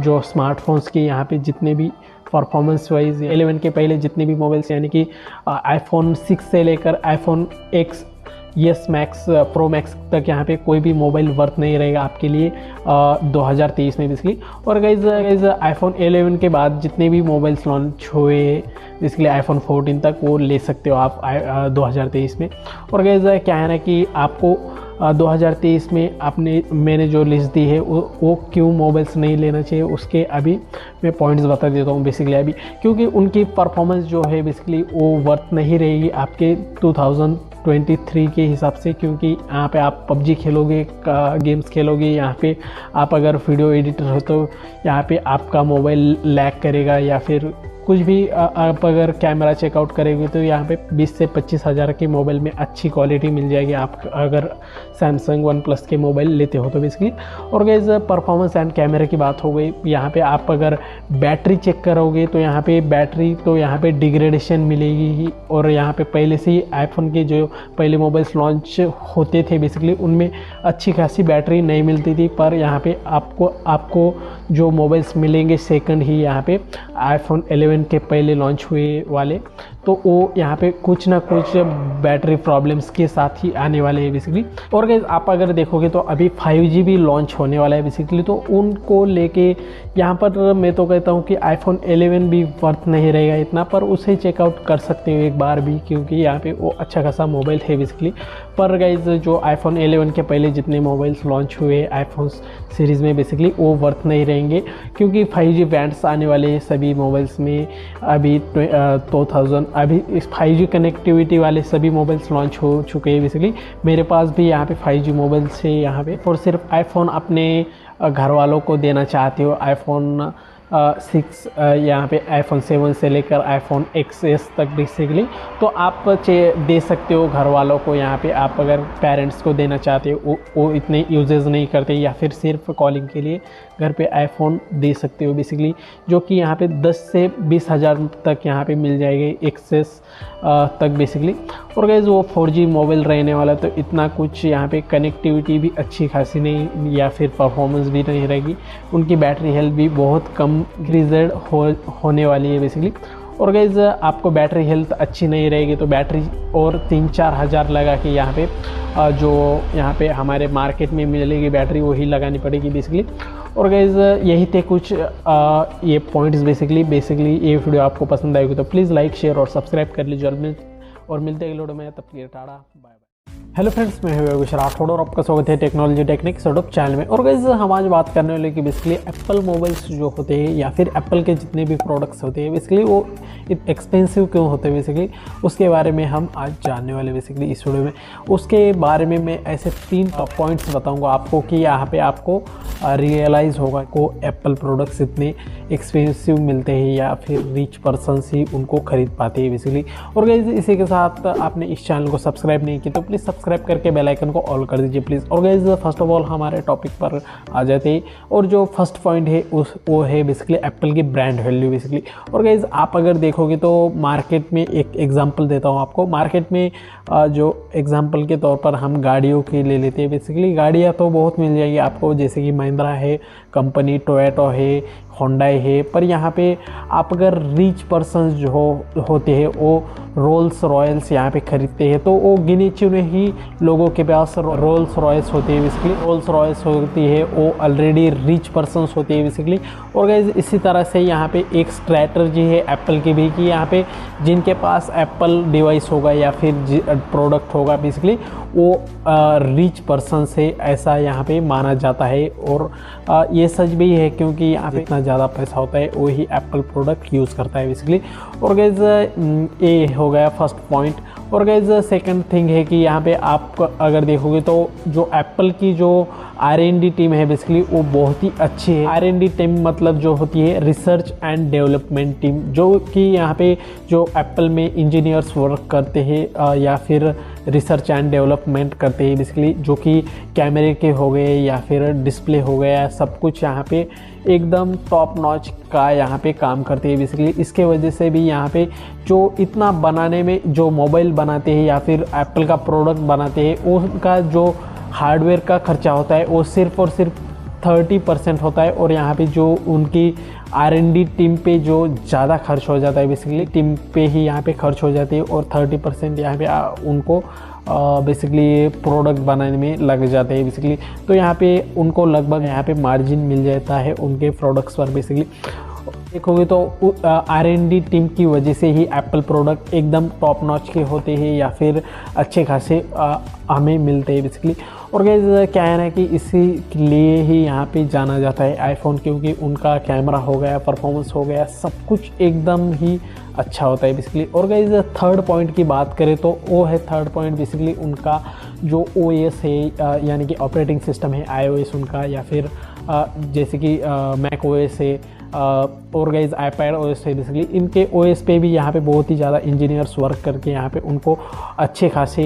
जो स्मार्टफोन्स के यहाँ पे जितने भी परफॉर्मेंस वाइज 11 के पहले जितने भी मोबाइल्स यानी कि आईफोन 6 से लेकर iPhone X max pro max तक यहाँ पे कोई भी मोबाइल वर्थ नहीं रहेगा आपके लिए 2023 में बेसिकली। और गाइज आईफोन 11 के बाद जितने भी मोबाइल्स लॉन्च हुए बेसिकली आईफोन 14 तक वो ले सकते हो आप 2023 में। और गाइज क्या है ना कि आपको 2023 में मैंने जो लिस्ट दी है वो क्यों मोबाइल्स नहीं लेना चाहिए उसके अभी मैं पॉइंट्स बता देता हूँ बेसिकली अभी, क्योंकि उनकी परफॉर्मेंस जो है बेसिकली वो वर्थ नहीं रहेगी आपके 2023 के हिसाब से, क्योंकि यहाँ पे आप पबजी खेलोगे, गेम्स खेलोगे, यहाँ पे आप अगर वीडियो एडिटर हो तो यहाँ पे आपका मोबाइल लैग करेगा, या फिर कुछ भी आप अगर कैमरा चेकआउट करेंगे तो यहाँ पे 20 से 25,000 के मोबाइल में अच्छी क्वालिटी मिल जाएगी आप अगर सैमसंग वन प्लस के मोबाइल लेते हो तो बेसिकली। और गाइस परफॉर्मेंस एंड कैमरे की बात हो गई, यहाँ पे आप अगर बैटरी चेक करोगे तो यहाँ पे बैटरी तो यहाँ पे डिग्रेडेशन मिलेगी ही। और यहाँ पे पहले से ही आईफोन के जो पहले मोबाइल्स लॉन्च होते थे बेसिकली उनमें अच्छी खासी बैटरी नहीं मिलती थी, पर यहाँ पे आपको जो मोबाइल्स मिलेंगे सेकंड ही यहाँ पे आईफोन 11 के पहले लॉन्च हुए वाले, तो वो यहाँ पे कुछ ना कुछ बैटरी प्रॉब्लम्स के साथ ही आने वाले हैं बेसिकली। और गाइस आप अगर देखोगे तो अभी 5G भी लॉन्च होने वाला है बेसिकली, तो उनको लेके यहाँ पर मैं तो कहता हूँ कि आईफोन 11 भी वर्थ नहीं रहेगा इतना, पर उसे चेकआउट कर सकते हो एक बार भी, क्योंकि यहाँ पे वो अच्छा खासा मोबाइल है बेसिकली। पर गाइस जो आईफोन 11 के पहले जितने मोबाइल्स लॉन्च हुए आईफोन सीरीज़ में बेसिकली वो वर्थ नहीं रहेंगे, क्योंकि 5G बैंड्स आने वाले सभी मोबाइल्स में अभी 2000 अभी इस 5G कनेक्टिविटी वाले सभी मोबाइल्स लॉन्च हो चुके हैं बेसिकली। मेरे पास भी यहाँ पे 5G मोबाइल्स है यहाँ पे, और सिर्फ आईफोन अपने घर वालों को देना चाहते हो आईफोन 6 यहाँ पे आईफोन 7 से लेकर आईफोन XS तक बेसिकली, तो आप दे सकते हो घर वालों को। यहाँ पे आप अगर पेरेंट्स को देना चाहते हो वो इतने यूजेस नहीं करते, या फिर सिर्फ कॉलिंग के लिए घर पे आईफोन दे सकते हो बेसिकली, जो कि यहाँ पे 10 से 20,000 तक यहाँ पे मिल जाएंगे XS तक बेसिकली। और गाइस वो 4G मोबाइल रहने वाला, तो इतना कुछ यहाँ पे कनेक्टिविटी भी अच्छी खासी नहीं या फिर परफॉर्मेंस भी नहीं रहेगी, उनकी बैटरी हेल्थ भी बहुत कम इंक्रीजेड होने वाली है बेसिकली। और गाइस आपको बैटरी हेल्थ अच्छी नहीं रहेगी तो बैटरी और 3-4 हज़ार लगा के यहाँ पे जो यहाँ पे हमारे मार्केट में मिलेगी बैटरी वही लगानी पड़ेगी बेसिकली। और गाइज़ यही थे कुछ ये पॉइंट्स बेसिकली ये वीडियो आपको पसंद आएगी तो प्लीज़ लाइक शेयर और सब्सक्राइब कर लीजिए और मिलते हैं अगले वीडियो में। तब तक tata bye bye. Hello friends, मैं हूं योगेश राठौड़ और आपका स्वागत है टेक्नोलॉजी टेक्निक्स यूट्यूब चैनल में। और गाइस हम आज बात करने वाले कि बेसिकली एप्पल मोबाइल्स जो होते हैं या फिर एप्पल के जितने भी प्रोडक्ट्स होते हैं बेसिकली वो एक्सपेंसिव क्यों होते हैं बेसिकली उसके बारे में हम आज जानने वाले बेसिकली इस वीडियो में। उसके बारे में मैं ऐसे 3 टॉप पॉइंट्स बताऊंगा आपको कि यहाँ पे आपको रियलाइज़ होगा को एप्पल प्रोडक्ट्स इतने एक्सपेंसिव मिलते हैं या फिर रिच पर्सनस ही उनको खरीद पाते हैं बेसिकली। और गाइस इसी के साथ आपने इस चैनल को सब्सक्राइब नहीं किया तो प्लीज़ सब्सक्राइब करके बेल आइकन को ऑल कर दीजिए प्लीज़। और गाइस फर्स्ट ऑफ ऑल हमारे टॉपिक पर आ जाते हैं और जो फर्स्ट पॉइंट है वो है बेसिकली एप्पल की ब्रांड वैल्यू बेसिकली। और गाइस आप अगर देखोगे तो मार्केट में एक एग्जांपल देता हूँ आपको। मार्केट में जो एग्जांपल के तौर पर हम गाड़ियों की ले लेते हैं बेसिकली। गाड़ियाँ तो बहुत मिल जाएगी आपको, जैसे कि महिंद्रा है कंपनी, टोयोटा है, होंडाई है। पर यहाँ पे आप अगर रिच पर्सन्स जो होते हैं वो रोल्स रॉयल्स यहाँ पे ख़रीदते हैं तो वो गिने चुने ही लोगों के पास रोल्स रॉयल्स होती है बेसिकली। रोल्स रॉयल्स होती है वो ऑलरेडी रिच पर्सन्स होती है बेसिकली। और गाइस इसी तरह से यहाँ पे एक स्ट्रैटेजी है एप्पल की भी कि यहाँ पे जिनके पास एप्पल डिवाइस होगा या फिर प्रोडक्ट होगा बेसिकली वो रिच पर्सन से ऐसा यहाँ पे माना जाता है। और ये सच भी है क्योंकि यहाँ पे इतना ज़्यादा पैसा होता है वही एप्पल प्रोडक्ट यूज़ करता है बेसिकली। और गाइस ये हो गया फर्स्ट पॉइंट। और गाइस सेकंड थिंग है कि यहाँ पे आप अगर देखोगे तो जो एप्पल की जो R&D टीम है बेसिकली वो बहुत ही अच्छी है। R&D टीम मतलब जो होती है रिसर्च एंड डेवलपमेंट टीम, जो कि यहाँ पे जो एप्पल में इंजीनियर्स वर्क करते हैं या फिर रिसर्च एंड डेवलपमेंट करते हैं बेसिकली, जो कि कैमरे के हो गए या फिर डिस्प्ले हो गया, सब कुछ यहाँ पे एकदम टॉप नॉच का यहाँ पे काम करते हैं बेसिकली। इसके वजह से भी यहाँ पे जो इतना बनाने में जो मोबाइल बनाते हैं या फिर एप्पल का प्रोडक्ट बनाते हैं उनका जो हार्डवेयर का खर्चा होता है वो सिर्फ और सिर्फ 30% होता है। और यहाँ पे जो उनकी R&D टीम पे जो ज़्यादा खर्च हो जाता है बेसिकली, टीम पे ही यहाँ पे खर्च हो जाती है और 30% यहाँ पे उनको बेसिकली प्रोडक्ट बनाने में लग जाते हैं बेसिकली। तो यहाँ पे उनको लगभग यहाँ पे मार्जिन मिल जाता है उनके प्रोडक्ट्स पर बेसिकली। देखोगे तो R&D टीम की वजह से ही एप्पल प्रोडक्ट एकदम टॉप नॉच के होते हैं या फिर अच्छे खासे हमें मिलते हैं बेसिकली। और गाइस क्या है ना कि इसी लिए ही यहाँ पे जाना जाता है आईफोन, क्योंकि उनका कैमरा हो गया, परफॉर्मेंस हो गया, सब कुछ एकदम ही अच्छा होता है बेसिकली। और गाइस थर्ड पॉइंट की बात करें तो वो है थर्ड पॉइंट बेसिकली उनका जो OS है यानी कि ऑपरेटिंग सिस्टम है iOS उनका, या फिर जैसे कि मैक OS है और गाइस आईपैड OS है बेसिकली। इनके OS पे भी यहाँ पे बहुत ही ज़्यादा इंजीनियर्स वर्क करके यहाँ पे उनको अच्छे खासे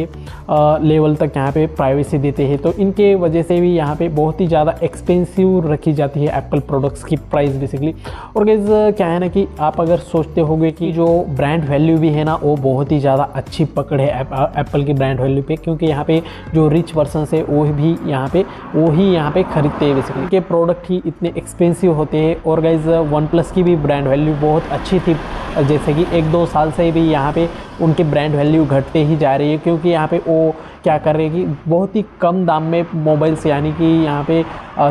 लेवल तक यहाँ पे प्राइवेसी देते हैं। तो इनके वजह से भी यहाँ पे बहुत ही ज़्यादा एक्सपेंसिव रखी जाती है एप्पल प्रोडक्ट्स की प्राइस बेसिकली। और गाइस क्या है ना कि आप अगर सोचते होंगे कि जो ब्रांड वैल्यू भी है ना वो बहुत ही ज़्यादा अच्छी पकड़ है एप्पल की ब्रांड वैल्यू पे, क्योंकि यहाँ पे जो रिच पर्सन है वो भी यहाँ पे खरीदते हैं बेसिकली। के प्रोडक्ट ही इतने एक्सपेंसिव होते हैं। और गाइस OnePlus की भी ब्रांड वैल्यू बहुत अच्छी थी, जैसे कि 1-2 साल से भी यहाँ पे उनकी ब्रांड वैल्यू घटते ही जा रही है, क्योंकि यहाँ पे वो क्या कर रहे हैं कि बहुत ही कम दाम में मोबाइल्स यानी कि यहाँ पे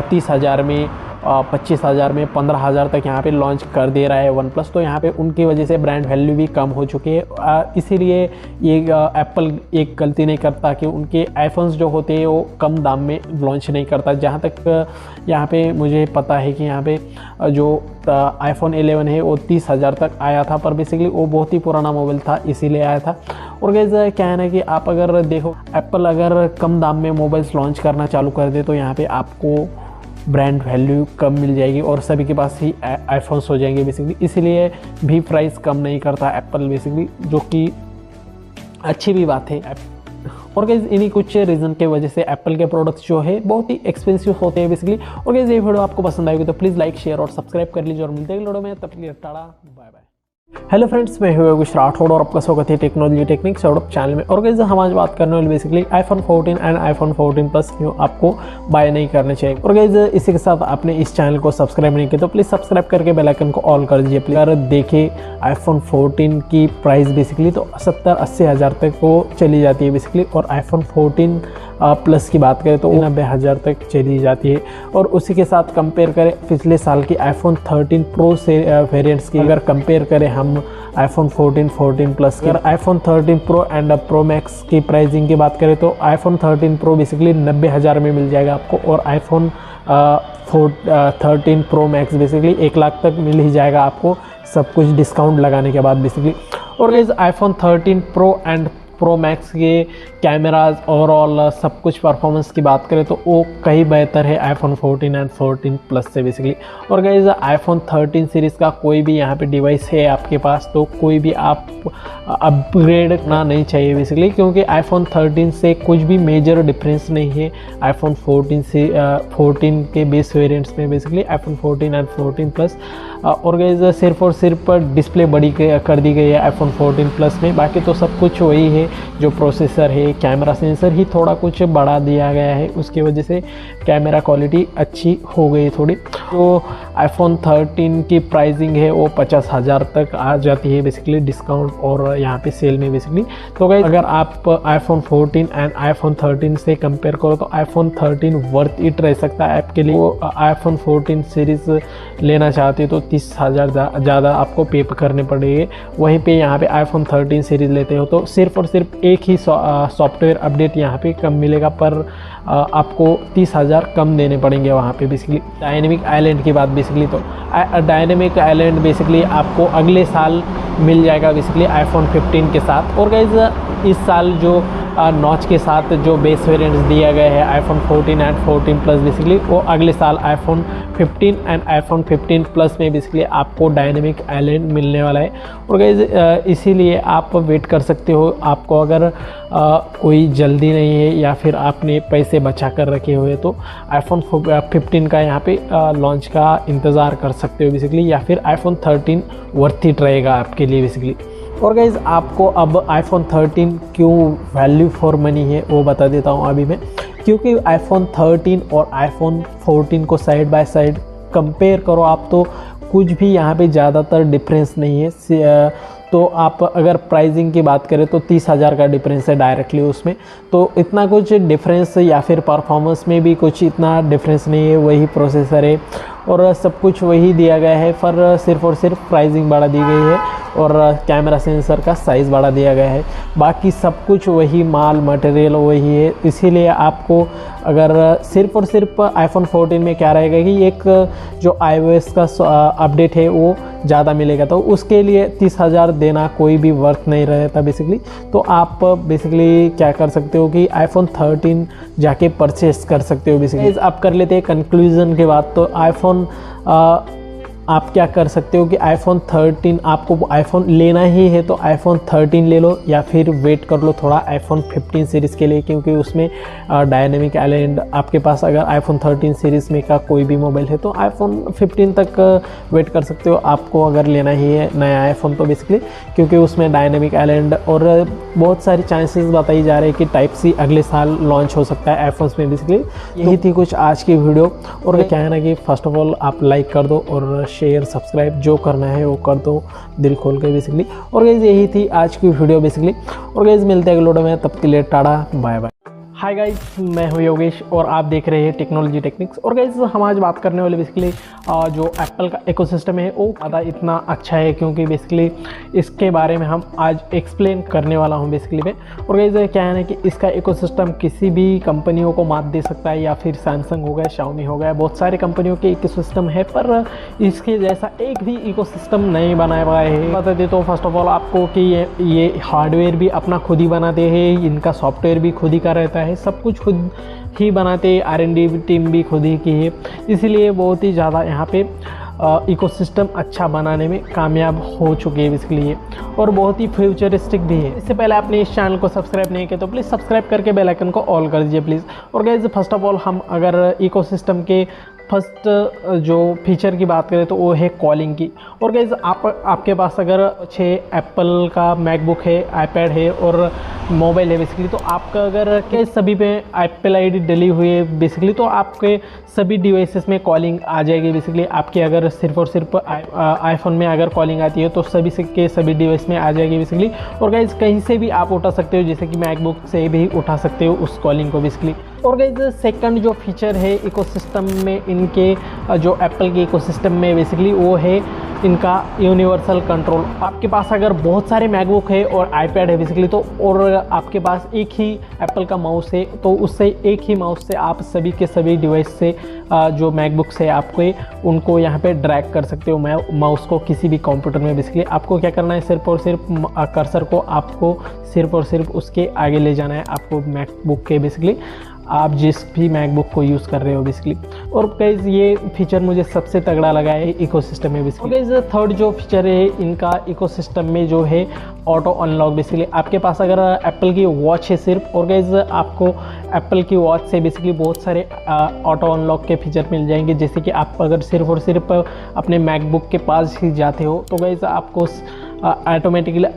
30,000 में 25,000 में 15,000 तक यहाँ पे लॉन्च कर दे रहा है OnePlus। तो यहाँ पे उनकी वजह से ब्रांड वैल्यू भी कम हो चुकी है। इसीलिए ये एप्पल एक गलती नहीं करता कि उनके आईफोन्स जो होते हैं वो कम दाम में लॉन्च नहीं करता। जहाँ तक यहाँ पे मुझे पता है कि यहाँ पे जो iPhone 11 है वो 30,000 तक आया था, पर बेसिकली वो बहुत ही पुराना मोबाइल था इसीलिए आया था। और गाइस क्या है ना कि आप अगर देखो एप्पल अगर कम दाम में मोबाइल्स लॉन्च करना चालू कर दे तो यहाँ पे आपको ब्रांड वैल्यू कम मिल जाएगी और सभी के पास ही आईफोन्स हो जाएंगे बेसिकली। इसीलिए भी प्राइस कम नहीं करता एप्पल बेसिकली, जो कि अच्छी भी बात है। और गाइस इन्हीं कुछ रीज़न के वजह से एप्पल के प्रोडक्ट्स जो है बहुत ही एक्सपेंसिव होते हैं बेसिकली। और गाइस ये वीडियो आपको पसंद आएगी तो प्लीज़ लाइक शेयर और सब्सक्राइब कर लीजिए और मिलते हैं वीडियो में, तब तक के लिए tata bye bye. Hello friends, मैं हूं योगेश राठौड़ और आपका स्वागत है टेक्नोलॉजी टेक्निक्स यूट्यूब चैनल में। और गाइस हम आज बात करने वाले basically iPhone 14 and iPhone 14 plus क्यों आपको बाय नहीं करने चाहिए। और गाइस इसी के साथ आपने इस चैनल को सब्सक्राइब नहीं किया तो प्लीज़ सब्सक्राइब करके बेल आइकन को ऑल कर दीजिए। अगर देखें आईफोन 14 की प्राइस बेसिकली तो 70-80 हज़ार तक वो चली जाती है बेसिकली। और आईफोन 14 प्लस की बात करें तो 90,000 तक चली जाती है। और उसी के साथ कंपेयर करें पिछले साल की आईफोन 13 प्रो से वेरिएंट्स की अगर कंपेयर करें हम आईफोन 14, 14 प्लस की, अगर iPhone 13 pro and pro max की प्राइसिंग की बात करें तो आईफोन 13 प्रो बेसिकली 90,000 में मिल जाएगा आपको, और iPhone 13 pro max basically 1 lakh तक मिल ही जाएगा आपको, सब कुछ डिस्काउंट लगाने के बाद बेसिकली। और guys iPhone 13 pro and pro max के कैमराज ओवरऑल सब कुछ परफॉर्मेंस की बात करें तो वो कहीं बेहतर है आईफोन 14 एंड 14 प्लस से बेसिकली। और गाइस आईफोन 13 सीरीज़ का कोई भी यहाँ पे डिवाइस है आपके पास तो कोई भी आप अपग्रेड करना नहीं चाहिए बेसिकली, क्योंकि आईफोन 13 से कुछ भी मेजर डिफरेंस नहीं है आईफोन 14 से 14 के बेस वेरिएंट्स में बेसिकली आईफोन 14 एंड 14 प्लस। और गाइस सिर्फ और सिर्फ डिस्प्ले बड़ी कर दी गई है आईफोन 14 प्लस में, बाकी तो सब कुछ वही है, जो प्रोसेसर है कैमरा सेंसर ही थोड़ा कुछ बढ़ा दिया गया है, उसकी वजह से कैमरा क्वालिटी अच्छी हो गई थोड़ी। तो आईफोन 13 की प्राइसिंग है वो 50,000 तक आ जाती है बेसिकली डिस्काउंट और यहाँ पे सेल में बेसिकली। तो गाइस अगर आप आईफोन 14 एंड आईफोन 13 से कंपेयर करो तो आईफोन 13 वर्थ इट रह सकता है आपके लिए। वो आईफोन 14 सीरीज़ लेना चाहते हो तो 30,000 ज़्यादा आपको पे करने पड़ेंगे, वहीं पे यहाँ पे आईफोन 13 सीरीज़ लेते हो तो सिर्फ और सिर्फ एक ही सॉफ्टवेयर अपडेट यहाँ पे कम मिलेगा, पर आपको 30,000 कम देने पड़ेंगे वहाँ पे बेसिकली। डायनेमिक आइलैंड की बात बेसिकली तो डायनेमिक आइलैंड बेसिकली आपको अगले साल मिल जाएगा बेसिकली आईफोन 15 के साथ। और गाइस इस साल जो नॉच के साथ जो बेस वेरिएंट्स दिया गया है आईफोन 14 एंड 14 प्लस बेसिकली वो अगले साल आईफोन 15 एंड आईफोन 15 प्लस में बेसिकली आपको डायनेमिक आइलैंड मिलने वाला है। और गाइस इसीलिए आप वेट कर सकते हो, आपको अगर कोई जल्दी नहीं है या फिर आपने पैसे बचा कर रखे हुए तो आईफोन 15 का यहाँ पे लॉन्च का इंतज़ार कर सकते हो बेसिकली, या फिर आईफोन 13 वर्थ इट रहेगा आपके लिए बेसिकली। और गाइज़ आपको अब आईफोन 13 क्यों वैल्यू फॉर मनी है वो बता देता हूँ अभी मैं, क्योंकि आईफोन 13 और आईफोन 14 को साइड बाय साइड कंपेयर करो आप तो कुछ भी यहाँ पे ज़्यादातर डिफरेंस नहीं है। तो आप अगर प्राइसिंग की बात करें तो 30,000 का डिफरेंस है डायरेक्टली उसमें, तो इतना कुछ डिफरेंस या फिर परफॉर्मेंस में भी कुछ इतना डिफरेंस नहीं है, वही प्रोसेसर है और सब कुछ वही दिया गया है, पर सिर्फ और सिर्फ प्राइसिंग बढ़ा दी गई है और कैमरा सेंसर का साइज़ बढ़ा दिया गया है, बाकी सब कुछ वही माल मटेरियल वही है। इसीलिए आपको अगर सिर्फ और सिर्फ आईफोन 14 में क्या रहेगा कि एक जो iOS का अपडेट है वो ज़्यादा मिलेगा, तो उसके लिए 30,000 देना कोई भी वर्थ नहीं रहता बेसिकली। तो आप बेसिकली क्या कर सकते हो कि आईफोन 13 जाके परचेस कर सकते हो बेसिकली। आप कर लेते हैं कंक्लूजन के बाद, तो आईफोन आप क्या कर सकते हो कि आईफोन 13 आपको आईफोन लेना ही है तो आईफोन 13 ले लो, या फिर वेट कर लो थोड़ा आईफोन 15 सीरीज़ के लिए, क्योंकि उसमें डायनेमिक आइलैंड आपके पास अगर आईफोन 13 सीरीज़ में का कोई भी मोबाइल है तो आईफोन 15 तक वेट कर सकते हो आपको अगर लेना ही है नया आईफोन तो बेसिकली, क्योंकि उसमें डायनेमिक आइलैंड और बहुत सारी चांसेस बताई जा रही है कि टाइप सी अगले साल लॉन्च हो सकता है आईफोन्स में बेसिकली। यही थी कुछ आज की वीडियो, और क्या है ना कि फर्स्ट ऑफ ऑल आप लाइक कर दो और शेयर सब्सक्राइब जो करना है वो कर दो दिल खोल के बेसिकली। और गाइज यही थी आज की वीडियो बेसिकली, और गाइज मिलते हैं अगले वीडियो में, तब के लिए tata bye bye. Hi guys, मैं हूं योगेश और आप देख रहे हैं टेक्नोलॉजी टेक्निक्स। और गाइज हम आज बात करने वाले बेसिकली जो एप्पल का इकोसिस्टम है वो ज़्यादा इतना अच्छा है, क्योंकि बेसिकली इसके बारे में हम आज एक्सप्लेन करने वाला हूं बेसिकली में। और गाइज क्या है ना कि इसका इकोसिस्टम किसी भी कंपनियों को मात दे सकता है, या फिर सैमसंग हो गया, शाओमी हो गया, बहुत सारे कंपनियों के इकोसिस्टम है, पर इसके जैसा एक भी इकोसिस्टम नहीं बनाया हुआ है। बता दें तो फर्स्ट ऑफ ऑल आपको कि ये हार्डवेयर भी अपना खुद ही बनाते हैं, इनका सॉफ्टवेयर भी खुद ही का रहता है, सब कुछ खुद ही बनाते, R&D टीम भी खुद ही की है, इसलिए बहुत ही ज़्यादा यहाँ पे इकोसिस्टम अच्छा बनाने में कामयाब हो चुके हैं बेसिकली ये, और बहुत ही फ्यूचरिस्टिक भी है। इससे पहले आपने इस चैनल को सब्सक्राइब नहीं किया तो प्लीज़ सब्सक्राइब करके बेल आइकन को ऑल कर दीजिए प्लीज़। और गाइस फर्स्ट ऑफ ऑल हम अगर इकोसिस्टम के फर्स्ट जो फीचर की बात करें तो वो है कॉलिंग की। और गाइस आपके पास अगर अच्छे एप्पल का मैकबुक है, आईपैड है और मोबाइल है बेसिकली, तो आपका अगर के सभी पे एप्पल आईडी डली हुई है बेसिकली, तो आपके सभी डिवाइसेस में कॉलिंग आ जाएगी बेसिकली। आपके अगर सिर्फ और सिर्फ आईफोन में अगर कॉलिंग आती है तो सभी के सभी डिवाइस में आ जाएगी बेसिकली। और गाइस कहीं से भी आप उठा सकते हो, जैसे कि मैकबुक से भी उठा सकते हो उस कॉलिंग को बेसिकली। और गाइस सेकंड जो फीचर है इकोसिस्टम में इनके, जो एप्पल के इकोसिस्टम में बेसिकली, वो है इनका यूनिवर्सल कंट्रोल। आपके पास अगर बहुत सारे मैकबुक है और आईपैड है बेसिकली, तो और आपके पास एक ही एप्पल का माउस है, तो उससे एक ही माउस से आप सभी के सभी डिवाइस से जो मैकबुक से आपको उनको यहाँ पे ड्रैग कर सकते हो माउस को किसी भी कंप्यूटर में बेसिकली। आपको क्या करना है, सिर्फ और सिर्फ कर्सर को आपको सिर्फ और सिर्फ उसके आगे ले जाना है आपको मैकबुक के बेसिकली, आप जिस भी मैकबुक को यूज़ कर रहे हो बेसिकली। और गाइस ये फीचर मुझे सबसे तगड़ा लगा है इकोसिस्टम में बेसिकली। गाइस थर्ड जो फीचर है इनका इकोसिस्टम में जो है ऑटो अनलॉक बेसिकली। आपके पास अगर एप्पल की वॉच है सिर्फ, और गाइस आपको एप्पल की वॉच से बेसिकली बहुत सारे ऑटो अनलॉक के फीचर मिल जाएंगे। जैसे कि आप अगर सिर्फ और सिर्फ अपने मैकबुक के पास ही जाते हो तो गाइस आपको ऑटोमेटिकली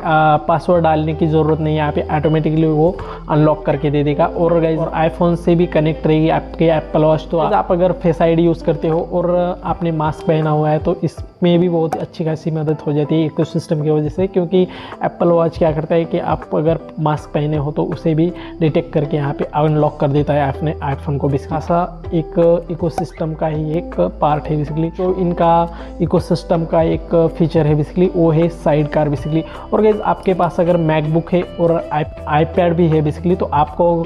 पासवर्ड डालने की ज़रूरत नहीं है, यहाँ पे ऑटोमेटिकली वो अनलॉक करके दे देगा। और गाइस आईफोन से भी कनेक्ट रहेगी आपके एप्पल वॉच। तो आप अगर फेस आईडी यूज़ करते हो और आपने मास्क पहना हुआ है तो इसमें भी बहुत अच्छी खासी मदद हो जाती है इकोसिस्टम की वजह से, क्योंकि एप्पल वॉच क्या करता है कि आप अगर मास्क पहने हो तो उसे भी डिटेक्ट करके यहाँ पे अनलॉक कर देता है अपने आईफोन को भी। खासा एक इकोसिस्टम का ही एक पार्ट है बेसिकली। जो इनका इकोसिस्टम का एक फीचर है बेसिकली वो है साइड कार बेसिकली। और गाइस आपके पास अगर मैकबुक है और आईपैड भी है बेसिकली, तो आपको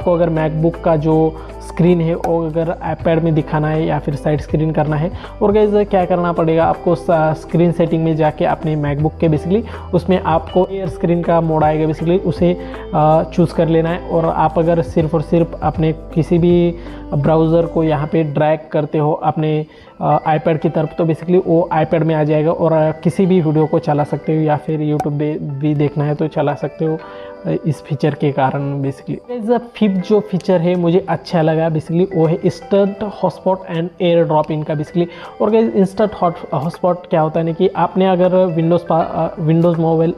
अगर मैकबुक का जो स्क्रीन है वो अगर आईपैड में दिखाना है या फिर साइड स्क्रीन करना है, और गाइस क्या करना पड़ेगा, आपको स्क्रीन सेटिंग में जाके अपने मैकबुक के बेसिकली उसमें आपको एयर स्क्रीन का मोड आएगा बेसिकली, उसे चूज़ कर लेना है। और आप अगर सिर्फ और सिर्फ अपने किसी भी ब्राउज़र को यहाँ पे ड्रैग करते हो अपने आईपैड की तरफ, तो बेसिकली वो आईपैड में आ जाएगा और किसी भी वीडियो को चला सकते हो या फिर यूट्यूब भी देखना है तो चला सकते हो इस फीचर के कारण बेसिकली। फिफ्थ जो फीचर है मुझे अच्छा लगा बेसिकली वो है instant hotspot and air drop इनका बेसिकली। और गाइस इंस्टेंट हॉटस्पॉट क्या होता है ना कि आपने अगर विंडोज़ मोबाइल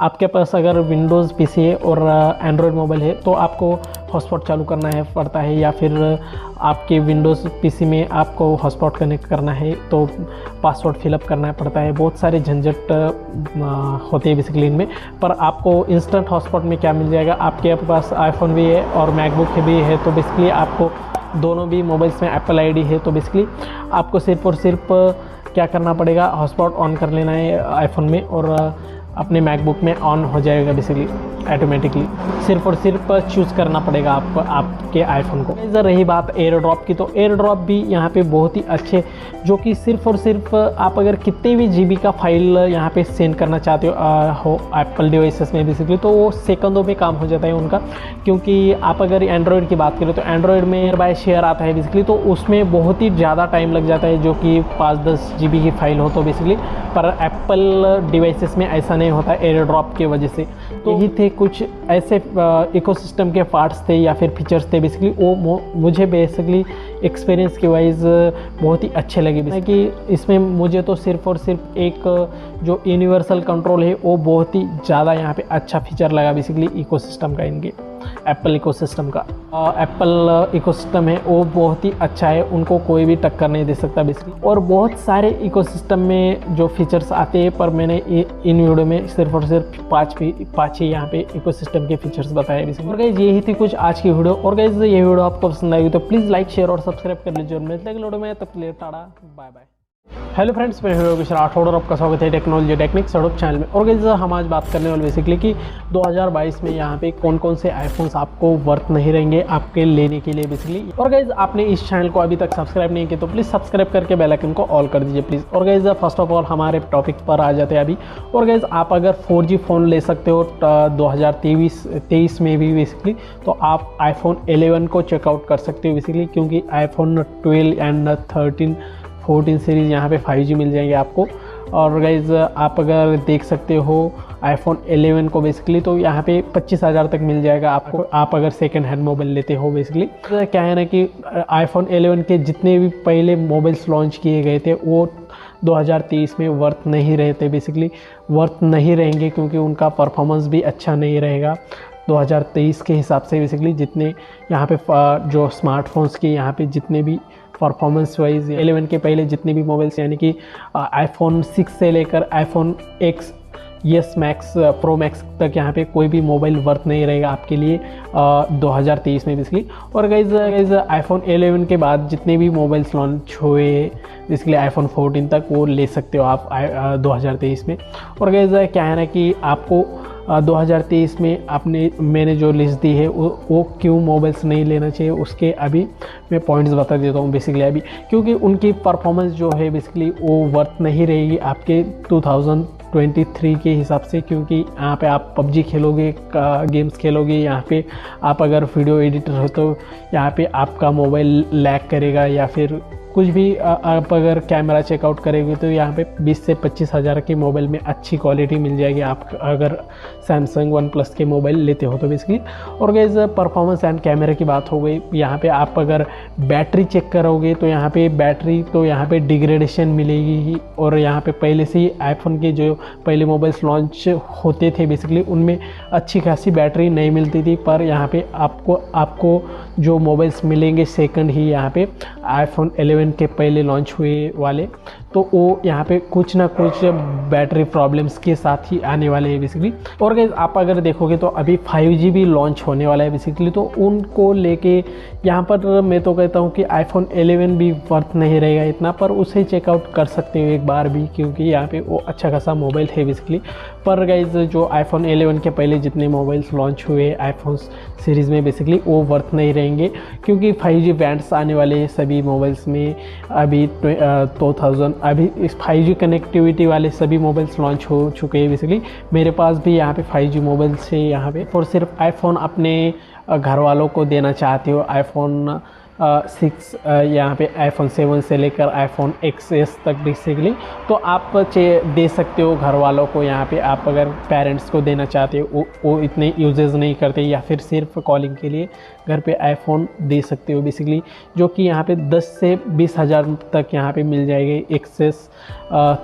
आपके पास अगर विंडोज़ पीसी है और एंड्रॉयड मोबाइल है तो आपको हॉटस्पॉट चालू करना है पड़ता है, या फिर आपके विंडोज़ पीसी में आपको हॉटस्पॉट कनेक्ट करना है तो पासवर्ड फिलअप करना पड़ता है। बहुत सारे झंझट होते हैं बेसिकली इनमें। पर आपको इंस्टेंट हॉटस्पॉट में क्या मिल जाएगा, आपके पास आईफोन भी है और मैकबुक भी है तो बेसिकली आपको दोनों भी मोबाइल्स में एप्पल आईडी है, तो बेसिकली आपको सिर्फ और सिर्फ क्या करना पड़ेगा, हॉटस्पॉट ऑन कर लेना है आईफोन में और अपने मैकबुक में ऑन हो जाएगा बेसिकली ऑटोमेटिकली। सिर्फ और सिर्फ चूज़ करना पड़ेगा आपको आपके आईफोन को। इधर रही बात एयर ड्रॉप की, तो एयर ड्रॉप भी यहाँ पे बहुत ही अच्छे, जो कि सिर्फ और सिर्फ आप अगर कितने भी जीबी का फाइल यहाँ पे सेंड करना चाहते हो एप्पल डिवाइसेस में बेसिकली, तो वो सेकंडों में काम हो जाता है उनका। क्योंकि आप अगर एंड्रॉयड की बात करें तो एंड्रॉयड में नियर बाय शेयर आता है बेसिकली, तो उसमें बहुत ही ज़्यादा टाइम लग जाता है, जो कि 5-10 जीबी की फाइल हो तो बेसिकली। पर एप्पल डिवाइसेस में ऐसा नहीं होता एयर ड्रॉप की वजह से। तो यही थे कुछ ऐसे इकोसिस्टम के पार्ट्स थे या फिर फीचर्स थे बेसिकली, वो मुझे बेसिकली एक्सपीरियंस के वाइज बहुत ही अच्छे लगे। कि इसमें मुझे तो सिर्फ और सिर्फ एक जो यूनिवर्सल कंट्रोल है वो बहुत ही ज़्यादा यहाँ पे अच्छा फीचर लगा बेसिकली इकोसिस्टम का, इनके एप्पल इकोसिस्टम का। एप्पल इकोसिस्टम है वो बहुत ही अच्छा है, उनको कोई भी टक्कर नहीं दे सकता बेसिकली। और बहुत सारे इकोसिस्टम में जो फीचर्स आते हैं, पर मैंने इन वीडियो में सिर्फ और सिर्फ पाँच ही यहाँ पे इकोसिस्टम के फीचर्स बताए बेसिकली। और गाइस यही थी कुछ आज की वीडियो। और गाइस ये वीडियो आपको पसंद आएगी तो प्लीज़ लाइक शेयर और सब्सक्राइब कर लीजिए। और मिलते हैं अगले वीडियो में, तब तक के लिए tata bye bye. Hello friends, मैं योगेश राठौड़ और आपका स्वागत है टेक्नोलॉजी टेक्निक्स यूट्यूब चैनल में। और गाइस हम आज बात करने वाले बेसिकली कि 2022 में यहाँ पे कौन कौन से आईफोन्स आपको वर्थ नहीं रहेंगे आपके लेने के लिए बेसिकली। और गाइस आपने इस चैनल को अभी तक सब्सक्राइब नहीं किया तो प्लीज़ सब्सक्राइब करके बेल आइकन को ऑल कर दीजिए प्लीज़। और गाइस फर्स्ट ऑफ ऑल हमारे टॉपिक पर आ जाते हैं अभी। और गाइस आप अगर 4G फ़ोन ले सकते हो 2023 में भी बेसिकली, तो आप आईफोन 11 को चेकआउट कर सकते हो बेसिकली, क्योंकि आईफोन 12 एंड 13 14 सीरीज़ यहाँ पे 5G मिल जाएंगे आपको। और गाइज़ आप अगर देख सकते हो iPhone 11 को बेसिकली तो यहाँ पे 25,000 तक मिल जाएगा आपको, आप अगर सेकेंड हैंड मोबाइल लेते हो बेसिकली। तो क्या है ना कि iPhone 11 के जितने भी पहले मोबाइल्स लॉन्च किए गए थे वो 2023 में वर्थ नहीं रहे थे, बेसिकली वर्थ नहीं रहेंगे क्योंकि उनका परफॉर्मेंस भी अच्छा नहीं रहेगा 2023 के हिसाब से। बेसिकली जितने यहाँ पे जो स्मार्टफोन्स के यहाँ पे जितने भी परफॉर्मेंस वाइज 11 के पहले जितने भी मोबाइल्स यानी कि iPhone 6 से लेकर iPhone X yes max pro max तक यहाँ पे कोई भी मोबाइल वर्थ नहीं रहेगा आपके लिए 2023 में बेसिकली। और गाइज iPhone 11 के बाद जितने भी मोबाइल्स लॉन्च हुए बेसिकली iPhone 14 तक वो ले सकते हो आप 2023 में। और गाइज क्या है ना कि आपको 2023 में मैंने जो लिस्ट दी है वो क्यों मोबाइल्स नहीं लेना चाहिए उसके अभी मैं पॉइंट्स बता देता हूँ बेसिकली अभी, क्योंकि उनकी परफॉर्मेंस जो है बेसिकली वो वर्थ नहीं रहेगी आपके 2023 के हिसाब से, क्योंकि यहाँ पे आप PUBG खेलोगे, गेम्स खेलोगे, यहाँ पे आप अगर वीडियो एडिटर हो तो यहाँ पे आपका मोबाइल लैग करेगा, या फिर कुछ भी आप अगर कैमरा चेकआउट करेंगे तो यहाँ पे 20 से 25,000 के मोबाइल में अच्छी क्वालिटी मिल जाएगी आप अगर सैमसंग OnePlus के मोबाइल लेते हो तो बेसिकली। और गाइस परफॉर्मेंस एंड कैमरे की बात हो गई, यहाँ पे आप अगर बैटरी चेक करोगे तो यहाँ पे बैटरी तो यहाँ पे डिग्रेडेशन मिलेगी ही। और यहाँ पे पहले से ही आईफोन के जो पहले मोबाइल्स लॉन्च होते थे बेसिकली उनमें अच्छी खासी बैटरी नहीं मिलती थी, पर यहाँ पे आपको जो मोबाइल्स मिलेंगे सेकंड ही यहाँ पे iPhone 11 के पहले लॉन्च हुए वाले, तो वो यहाँ पे कुछ ना कुछ बैटरी प्रॉब्लम्स के साथ ही आने वाले हैं बेसिकली। और गाइस आप अगर देखोगे तो अभी 5G भी लॉन्च होने वाला है बेसिकली, तो उनको लेके यहाँ पर मैं तो कहता हूँ कि iPhone 11 भी वर्थ नहीं रहेगा इतना, पर उसे चेकआउट कर सकते हो एक बार भी, क्योंकि यहाँ पे वो अच्छा खासा मोबाइल है बेसिकली। पर गाइस जो iPhone 11 के पहले जितने मोबाइल्स लॉन्च हुए आईफोन सीरीज़ में बेसिकली वो वर्थ नहीं रहेंगे, क्योंकि 5G बैंड्स आने वाले सभी मोबाइल्स में अभी 2000 अभी इस 5G कनेक्टिविटी वाले सभी मोबाइल्स लॉन्च हो चुके हैं बेसिकली। मेरे पास भी यहाँ पे 5G मोबाइल्स है यहाँ पे, और सिर्फ आईफोन अपने घर वालों को देना चाहते हो iPhone 6 यहाँ पे iPhone 7 से लेकर iPhone XS तक बेसिकली, तो आप दे सकते हो घर वालों को। यहाँ पे आप अगर पेरेंट्स को देना चाहते हो वो इतने यूजेस नहीं करते, या फिर सिर्फ कॉलिंग के लिए घर पे iPhone दे सकते हो बेसिकली, जो कि यहाँ पे 10 से 20,000 तक यहाँ पे मिल जाएगी XS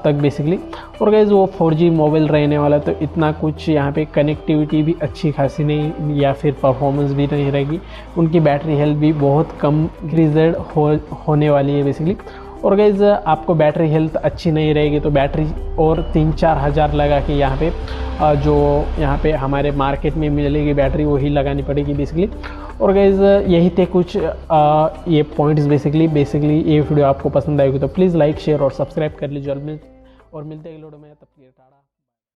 तक बेसिकली। और गाइस वो 4G मोबाइल रहने वाला, तो इतना कुछ यहाँ पे कनेक्टिविटी भी अच्छी खासी नहीं या फिर परफॉर्मेंस भी नहीं रहेगी, उनकी बैटरी हेल्थ भी बहुत कम इंक्रीज़ड होने वाली है बेसिकली। और गाइस आपको बैटरी हेल्थ अच्छी नहीं रहेगी तो बैटरी और 3-4 हज़ार लगा के यहाँ पे जो यहाँ पे हमारे मार्केट में मिलेगी बैटरी वही लगानी पड़ेगी बेसिकली। और गाइस यही थे कुछ ये पॉइंट्स बेसिकली ये वीडियो आपको पसंद आएगी तो प्लीज़ लाइक शेयर और सब्सक्राइब कर लीजिए और मिलते हैं अगले वीडियो में, तब तक